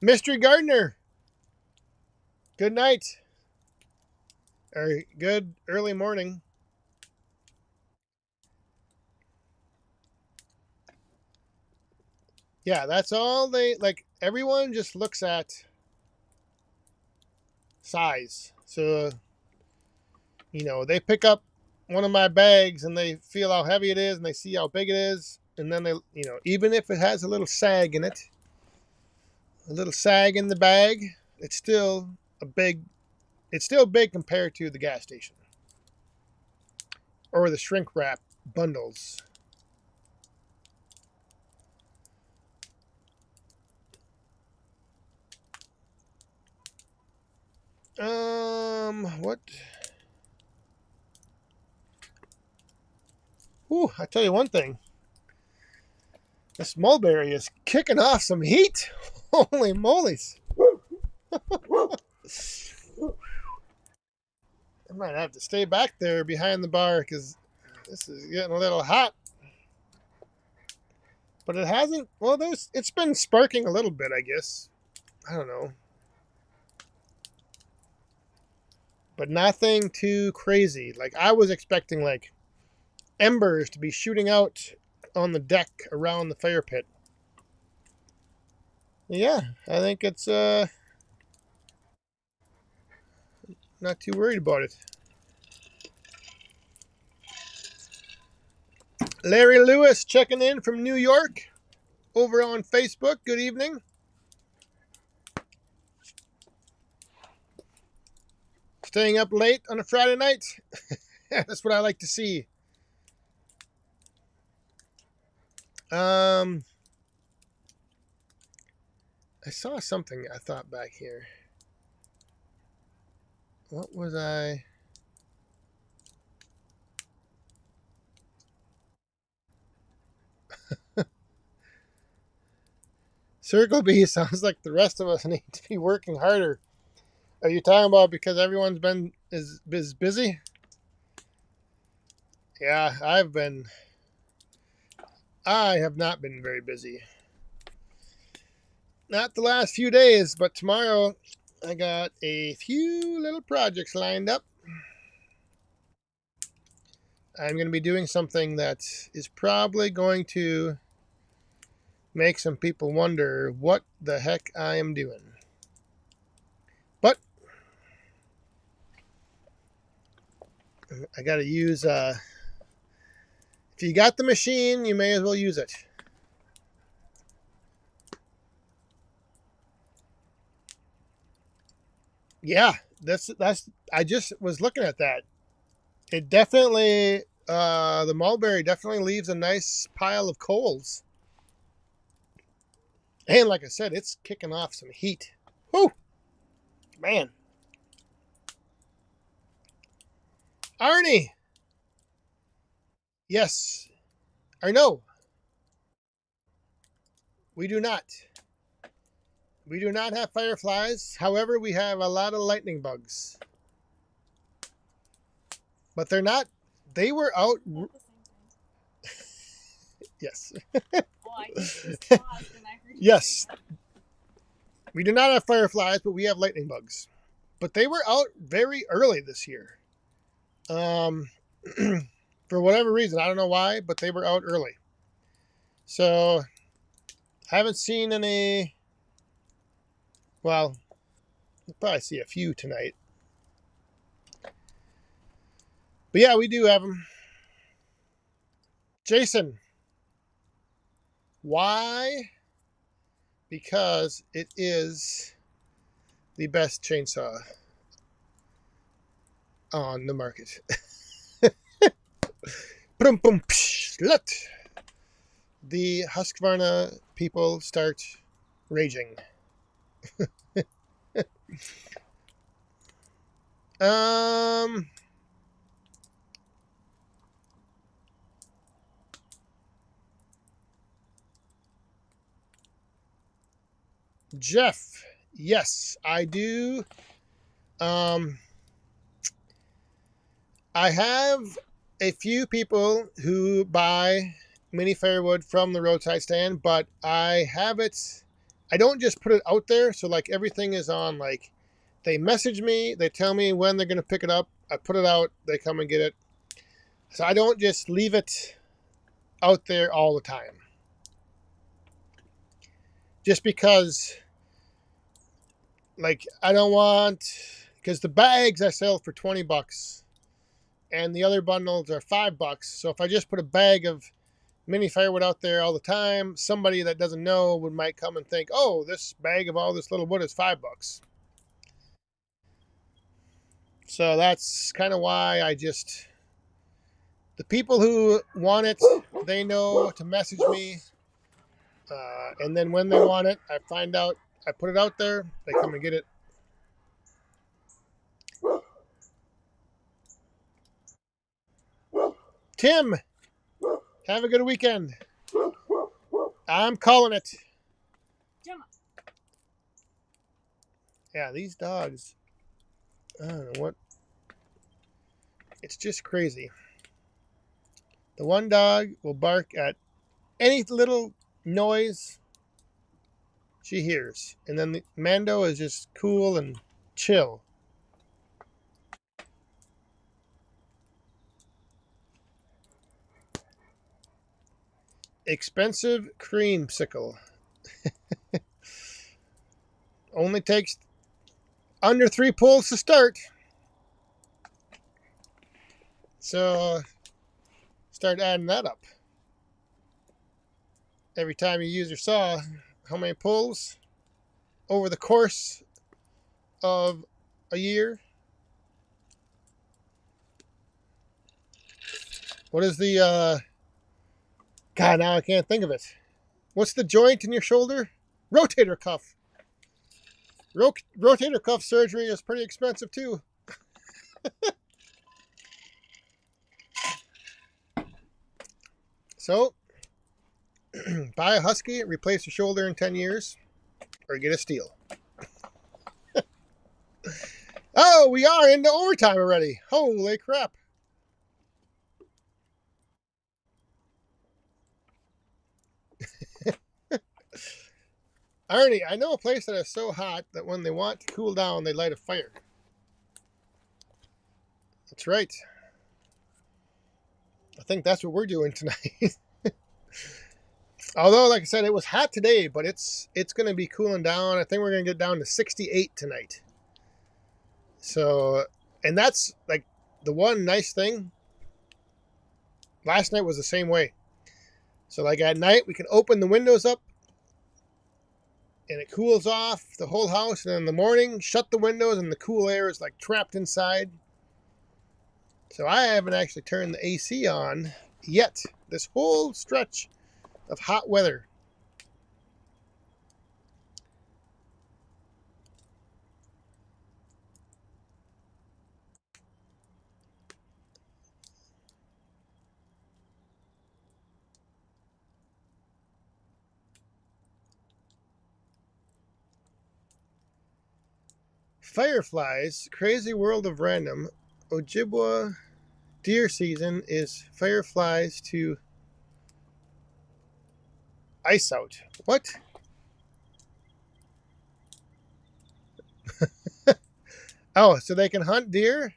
[SPEAKER 1] Mystery Gardener, good night. Or good early morning. Yeah, that's all they like. Everyone just looks at size. So, they pick up one of my bags and they feel how heavy it is and they see how big it is. And then even if it has a little sag in it, a little sag in the bag, it's still a big, it's still big compared to the gas station or the shrink wrap bundles. What? Ooh, I tell you one thing. This mulberry is kicking off some heat. Holy moly's. I might have to stay back there behind the bar because this is getting a little hot. But it hasn't, well, it's been sparking a little bit, I guess. I don't know. But nothing too crazy. Like, I was expecting, like, embers to be shooting out on the deck around the fire pit. Yeah, I think it's not too worried about it. Larry Lewis checking in from New York over on Facebook. Good evening. Staying up late on a Friday night. That's what I like to see. I saw something I thought back here. What was I? Circle B sounds like the rest of us need to be working harder. Are you talking about because everyone's been is busy? Yeah, I have not been very busy. Not the last few days, but tomorrow I got a few little projects lined up. I'm going to be doing something that is probably going to make some people wonder what the heck I am doing. But I got to use, if you got the machine, you may as well use it. Yeah, that's, I just was looking at that. It definitely, the mulberry definitely leaves a nice pile of coals. And like I said, it's kicking off some heat. Whew, man. Arnie, yes, or no, we do not. We do not have fireflies. However, we have a lot of lightning bugs. But they're not, they were out. Yes. Yes. We do not have fireflies, but we have lightning bugs. But they were out very early this year. For whatever reason, I don't know why, but they were out early. So, haven't seen any. Well, you'll probably see a few tonight. But yeah, we do have them. Jason, why? Because it is the best chainsaw on the market. Let the Husqvarna people start raging. Jeff, yes, I do. I have a few people who buy mini firewood from the roadside stand, but I have it. I don't just put it out there. So like everything is on, like they message me, they tell me when they're going to pick it up. I put it out, they come and get it. So I don't just leave it out there all the time. Just because, like, I don't want, because the bags I sell for $20 and the other bundles are $5. So if I just put a bag of mini firewood out there all the time, somebody that doesn't know might come and think, oh, this bag of all this little wood is $5. So that's kind of why the people who want it, they know to message me. And then when they want it, I find out, I put it out there, they come and get it. Tim, have a good weekend. I'm calling it. Yeah, these dogs, I don't know what. It's just crazy. The one dog will bark at any little noise she hears. And then the Mando is just cool and chill. Expensive creamsicle. Only takes under 3 pulls to start. So start adding that up. Every time you use your saw, how many pulls over the course of a year? What is the God, now I can't think of it. What's the joint in your shoulder? Rotator cuff. Rotator cuff surgery is pretty expensive too. So, buy a Husky, replace your shoulder in 10 years, or get a Steel. Oh, we are into overtime already. Holy crap. Arnie, I know a place that is so hot that when they want to cool down, they light a fire. That's right. I think that's what we're doing tonight. Although, like I said, it was hot today, but it's going to be cooling down. I think we're going to get down to 68 tonight. So, and that's like the one nice thing. Last night was the same way. So, like at night, we can open the windows up and it cools off the whole house. And in the morning, shut the windows and the cool air is like trapped inside. So, I haven't actually turned the AC on yet. This whole stretch of hot weather. Fireflies, Crazy World of Random. Ojibwa deer season is fireflies to ice out. What? Oh, so they can hunt deer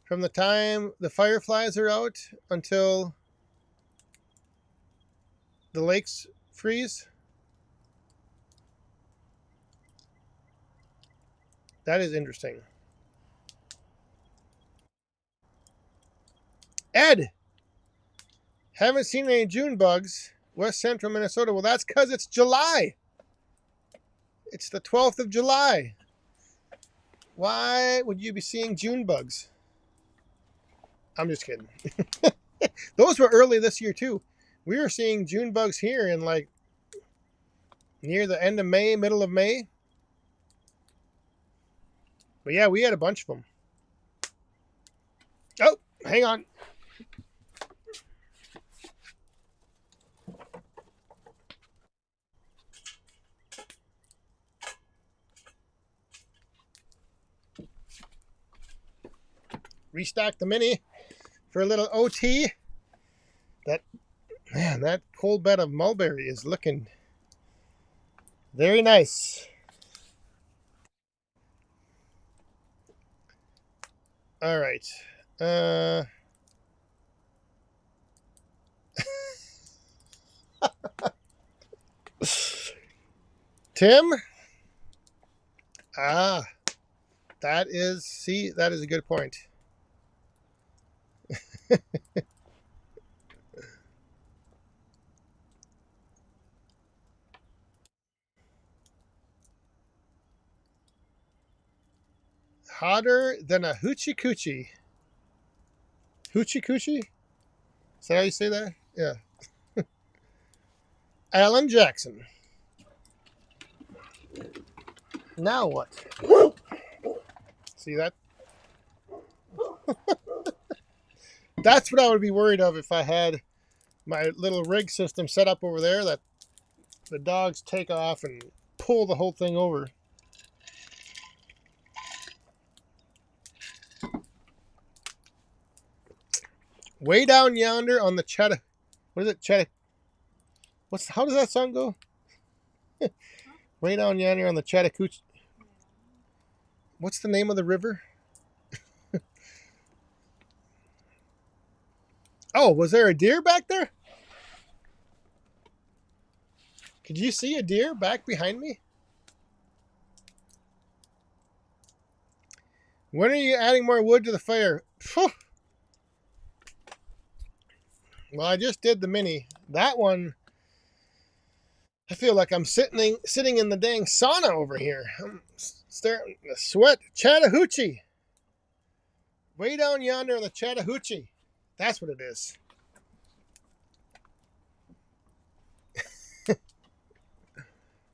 [SPEAKER 1] from the time the fireflies are out until the lakes freeze? That is interesting. Ed, haven't seen any June bugs. West Central Minnesota. Well, that's because it's July. It's the 12th of July. Why would you be seeing June bugs? I'm just kidding. Those were early this year, too. We were seeing June bugs here in like near the end of May, middle of May. But yeah, we had a bunch of them. Oh, hang on. Restock the mini. for a little OT. That cold bed of mulberry is looking very nice. All right. Tim? That is a good point. Hotter than a hoochie coochie. Hoochie coochie? Is that how you say that? Yeah. Alan Jackson. Now what? See that? That's what I would be worried of if I had my little rig system set up over there, that the dogs take off and pull the whole thing over. Way down yonder on the Chatta... What is it? Chatta... How does that song go? Way down yonder on the Chattahoochee... What's the name of the river? Oh, was there a deer back there? Could you see a deer back behind me? When are you adding more wood to the fire? Phew. Well, I just did the mini. That one, I feel like I'm sitting in the dang sauna over here. I'm starting to sweat. Chattahoochee. Way down yonder on the Chattahoochee. That's what it is.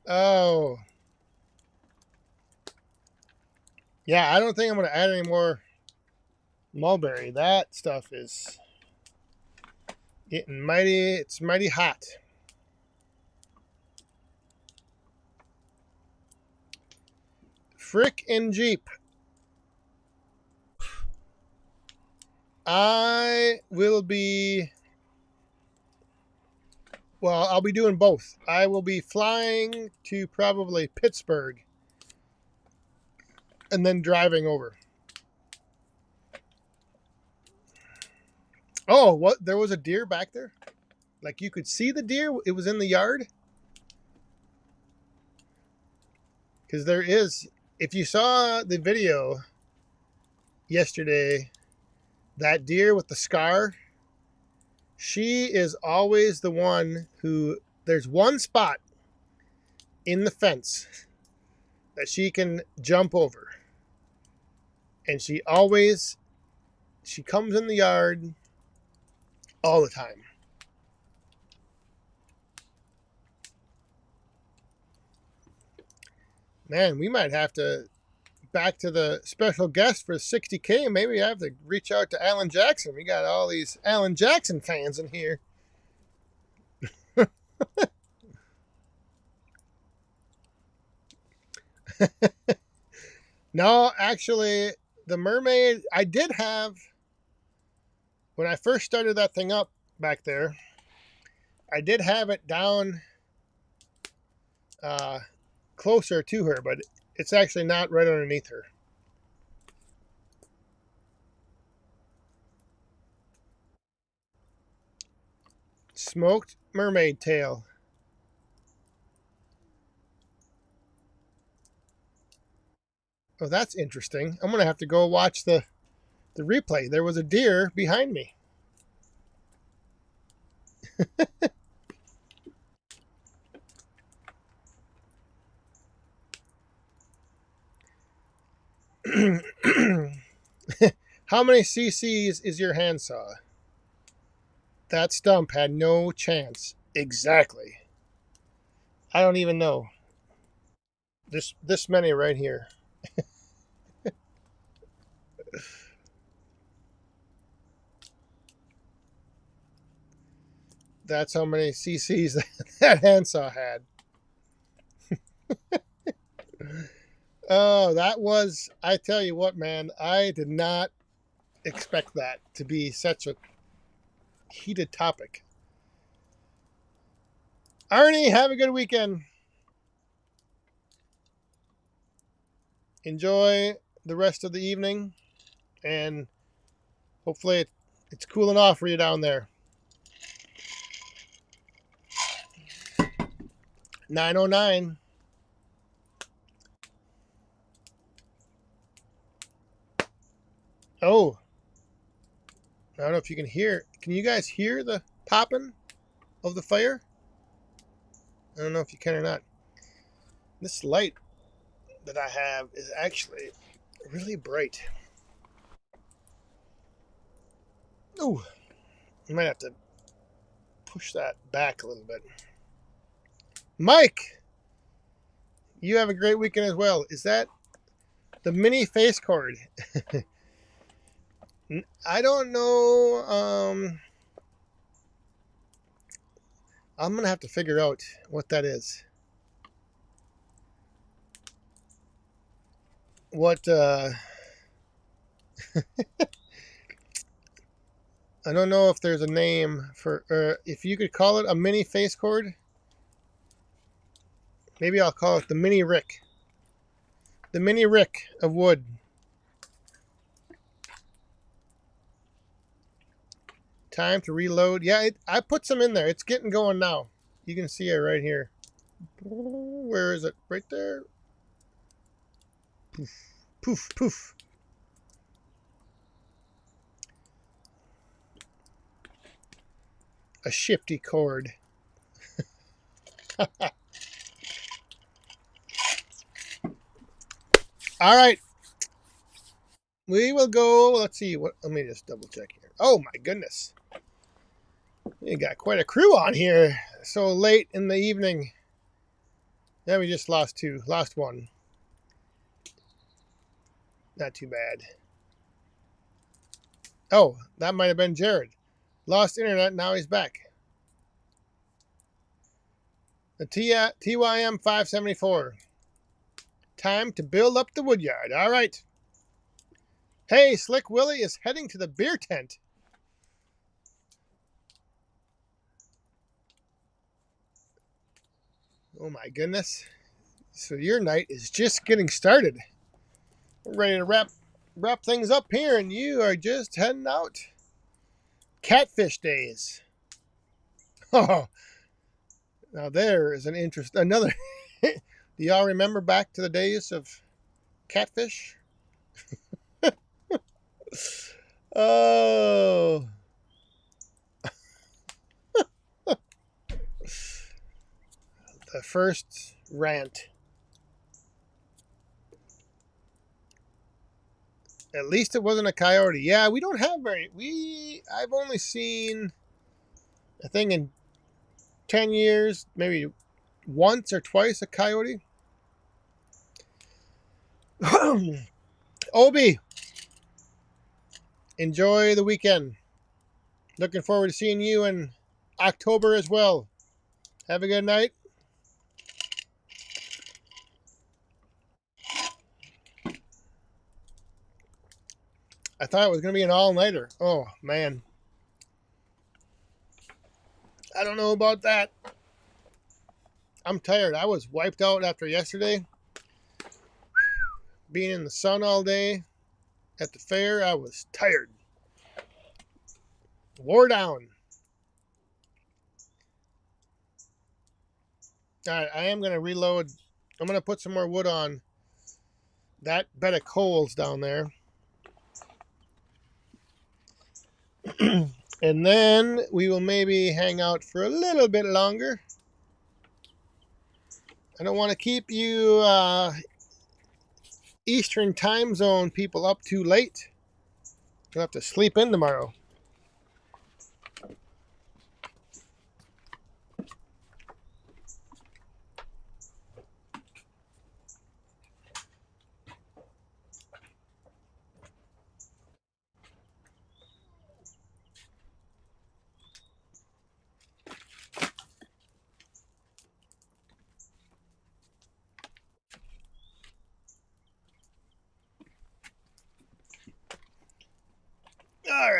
[SPEAKER 1] Oh. Yeah, I don't think I'm going to add any more mulberry. That stuff is getting it's mighty hot. Frick and Jeep. I'll be doing both. I will be flying to probably Pittsburgh and then driving over. Oh, what? There was a deer back there? Like you could see the deer? It was in the yard? Because there is, if you saw the video yesterday, that deer with the scar, she is always the one who, there's one spot in the fence that she can jump over. And she comes in the yard all the time. Man, we might have to, back to the special guest for 60K, maybe I have to reach out to Alan Jackson. We got all these Alan Jackson fans in here. No, actually, the mermaid, I did have, when I first started that thing up back there, I did have it down closer to her, but it's actually not right underneath her. Smoked mermaid tail. Oh, that's interesting. I'm going to have to go watch the replay. There was a deer behind me. How many cc's is your handsaw? That stump had no chance. Exactly. I don't even know. This many right here. That's how many cc's that handsaw had. Oh, that was, I tell you what, man, I did not expect that to be such a heated topic. Arnie, have a good weekend. Enjoy the rest of the evening, and hopefully it's cooling off for you down there. 9:09. Oh, I don't know if you can hear. Can you guys hear the popping of the fire? I don't know if you can or not. This light that I have is actually really bright. Oh, I might have to push that back a little bit. Mike, you have a great weekend as well. Is that the mini face cord? I don't know. I'm going to have to figure out what that is. What, I don't know if there's a name for, if you could call it a mini face cord. Maybe I'll call it the mini Rick. The mini Rick of wood. Time to reload. Yeah, I put some in there. It's getting going now. You can see it right here. Where is it? Right there. Poof, poof, poof. A shifty cord. All right. We will go. Let's see. Let me just double check here. Oh, my goodness. You got quite a crew on here so late in the evening. Yeah, we just lost two. Lost one. Not too bad. Oh, that might have been Jared. Lost internet, now he's back. The TYM 574. Time to build up the woodyard. All right. Hey, Slick Willie is heading to the beer tent. Oh my goodness. So your night is just getting started. We're ready to wrap things up here, and you are just heading out. Catfish days. Oh, now there is another. Do y'all remember back to the days of catfish? Oh. The first rant. At least it wasn't a coyote. Yeah, we don't have I've only seen, I think in 10 years, maybe once or twice a coyote. Obi, enjoy the weekend. Looking forward to seeing you in October as well. Have a good night. I thought it was going to be an all-nighter. Oh, man. I don't know about that. I'm tired. I was wiped out after yesterday. Being in the sun all day at the fair, I was tired. Wore down. All right, I am going to reload. I'm going to put some more wood on that bed of coals down there. And then we will maybe hang out for a little bit longer. I don't want to keep you Eastern time zone people up too late. You'll have to sleep in tomorrow.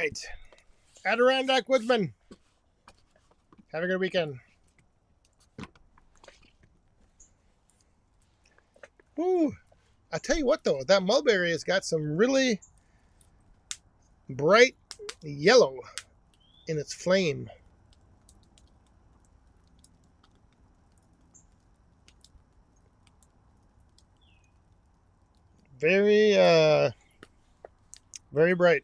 [SPEAKER 1] right. Adirondack Woodsman. Have a good weekend. Ooh. I tell you what, though, that mulberry has got some really bright yellow in its flame. Very, very bright.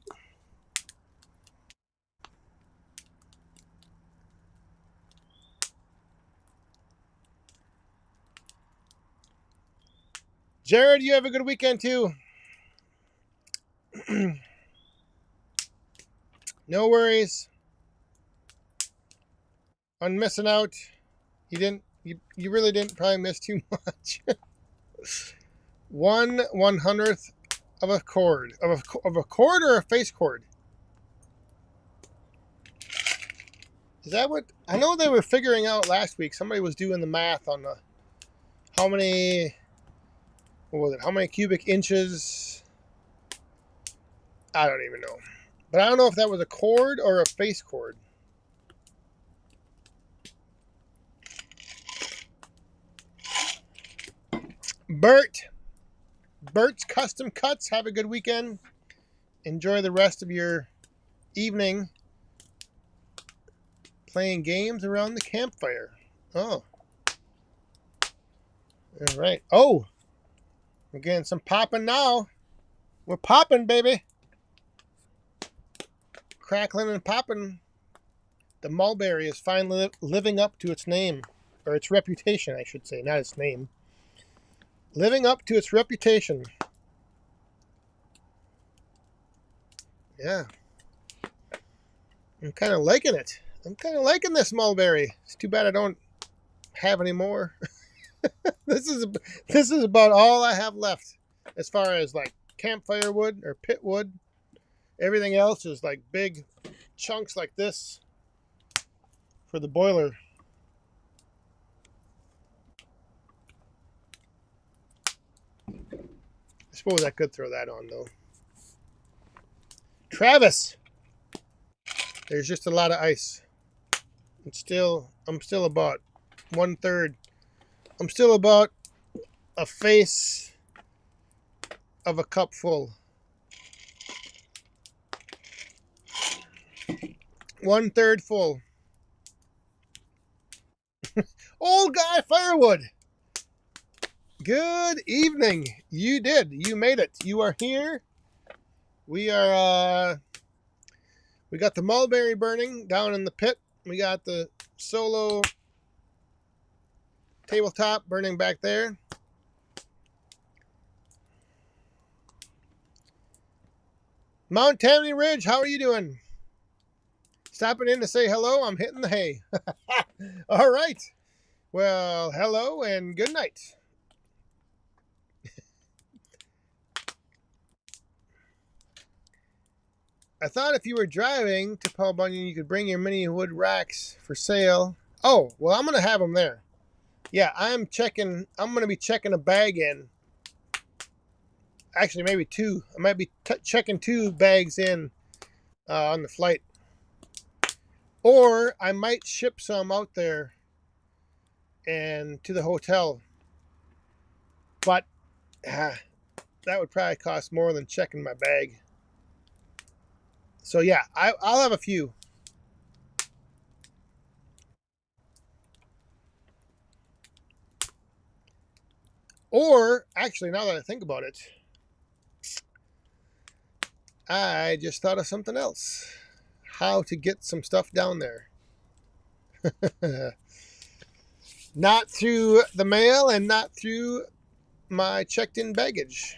[SPEAKER 1] Jared, you have a good weekend too. No worries on missing out. You really didn't probably miss too much. 1/100th of a chord of a chord or a face chord. Is that what I know they were figuring out last week? Somebody was doing the math on the how many what was it? How many cubic inches? I don't even know. But I don't know if that was a chord or a face chord. Bert's Custom Cuts. Have a good weekend. Enjoy the rest of your evening playing games around the campfire. Oh. All right. Oh, we're getting some popping now. We're popping, baby. Crackling and popping. The mulberry is finally living up to its name, or its reputation, I should say, not its name. Living up to its reputation. Yeah. I'm kind of liking it. I'm kind of liking this mulberry. It's too bad I don't have any more. This is about all I have left as far as like campfire wood or pit wood. Everything else is like big chunks like this for the boiler. I suppose I could throw that on though. Travis, there's just a lot of ice. I'm still about 1/3. I'm still about a face of a cup full. 1/3 full. Old guy Firewood. Good evening. You did. You made it. You are here. We got the mulberry burning down in the pit. We got the solo tabletop burning back there. Mount Tammany Ridge, how are you doing? Stopping in to say hello. I'm hitting the hay. All right. Well, hello and good night. I thought if you were driving to Paul Bunyan, you could bring your mini wood racks for sale. Oh, well, I'm going to have them there. Yeah, I'm going to be checking a bag in. Actually, maybe two. I might be checking 2 bags in on the flight. Or I might ship some out there and to the hotel. But that would probably cost more than checking my bag. So yeah, I'll have a few. Or actually, now that I think about it, I just thought of something else. How to get some stuff down there. Not through the mail and not through my checked-in baggage.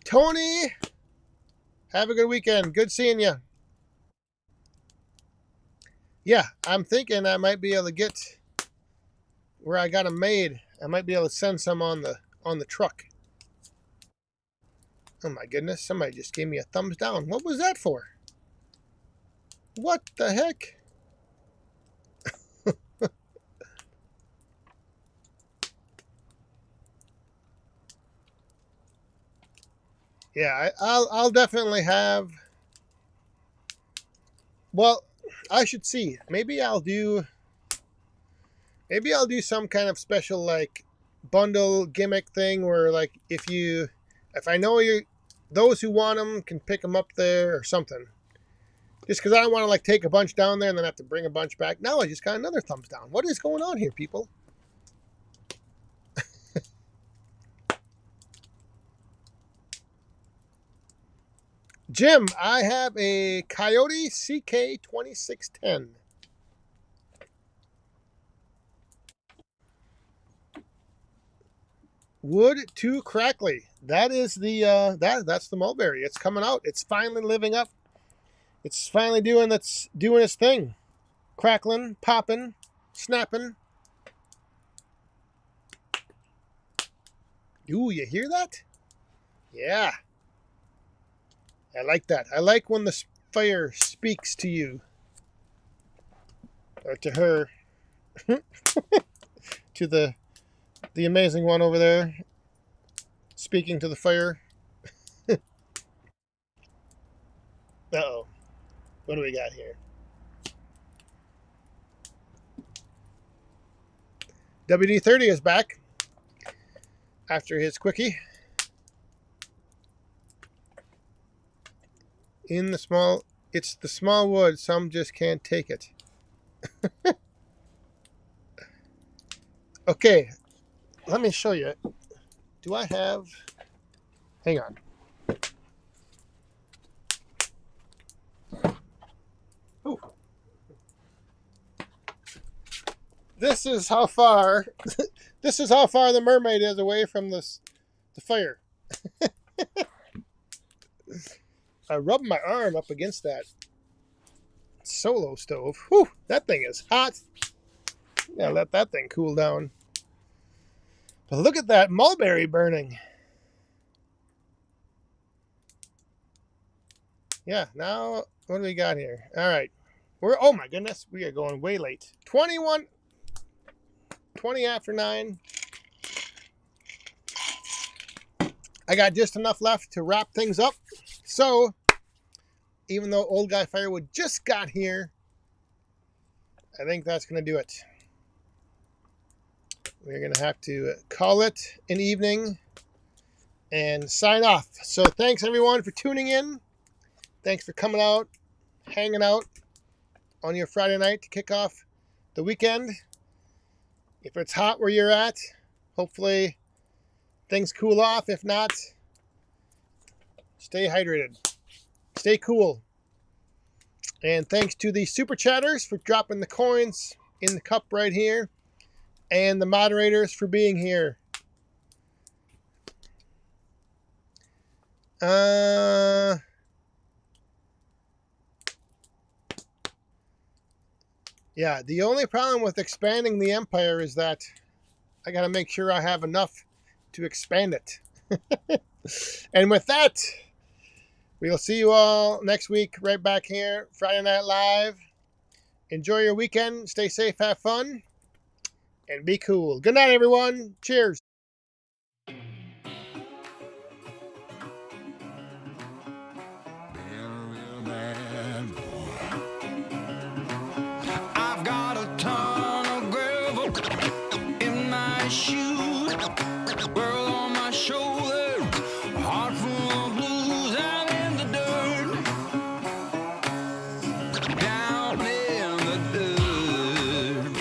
[SPEAKER 1] Tony, have a good weekend. Good seeing you. Yeah, I'm thinking I might be able to get where I got them made. I might be able to send some on the truck. Oh my goodness, somebody just gave me a thumbs down. What was that for? What the heck? Yeah, I'll definitely have Well, I should see. Maybe I'll do some kind of special like bundle gimmick thing where like if I know you those who want them can pick them up there or something. Just because I don't want to like take a bunch down there and then have to bring a bunch back. Now I just got another thumbs down. What is going on here, people? Jim, I have a Coyote CK2610. Wood too crackly. That is the that's the Mulberry. It's coming out. It's finally living up. It's finally doing its thing. Crackling, popping, snapping. Ooh, you hear that? Yeah. I like that. I like when the fire speaks to you. Or to her. To the amazing one over there. Speaking to the fire. Uh-oh. What do we got here? WD-30 is back. After his quickie. It's the small wood, some just can't take it. Okay, let me show you. Do I have, hang on. Ooh. This is how far, the mermaid is away from the fire. I rubbed my arm up against that solo stove. Whew, that thing is hot. Yeah, let that thing cool down. But look at that mulberry burning. Yeah, now what do we got here? All right. Oh my goodness, we are going way late. 20 after 9. I got just enough left to wrap things up. So, even though Old Guy Firewood just got here, I think that's going to do it. We're going to have to call it an evening and sign off. So, thanks everyone for tuning in. Thanks for coming out, hanging out on your Friday night to kick off the weekend. If it's hot where you're at, hopefully things cool off. If not, stay hydrated. Stay cool. And thanks to the super chatters for dropping the coins in the cup right here. And the moderators for being here. Yeah, the only problem with expanding the empire is that I got to make sure I have enough to expand it. And with that, we'll see you all next week right back here, Friday Night Live. Enjoy your weekend. Stay safe, have fun, and be cool. Good night, everyone. Cheers.
[SPEAKER 2] I've got a ton of gravel in my shoes, world on my shoulder, a heart full of blues. I'm in the dirt, down in the dirt.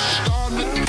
[SPEAKER 2] Start with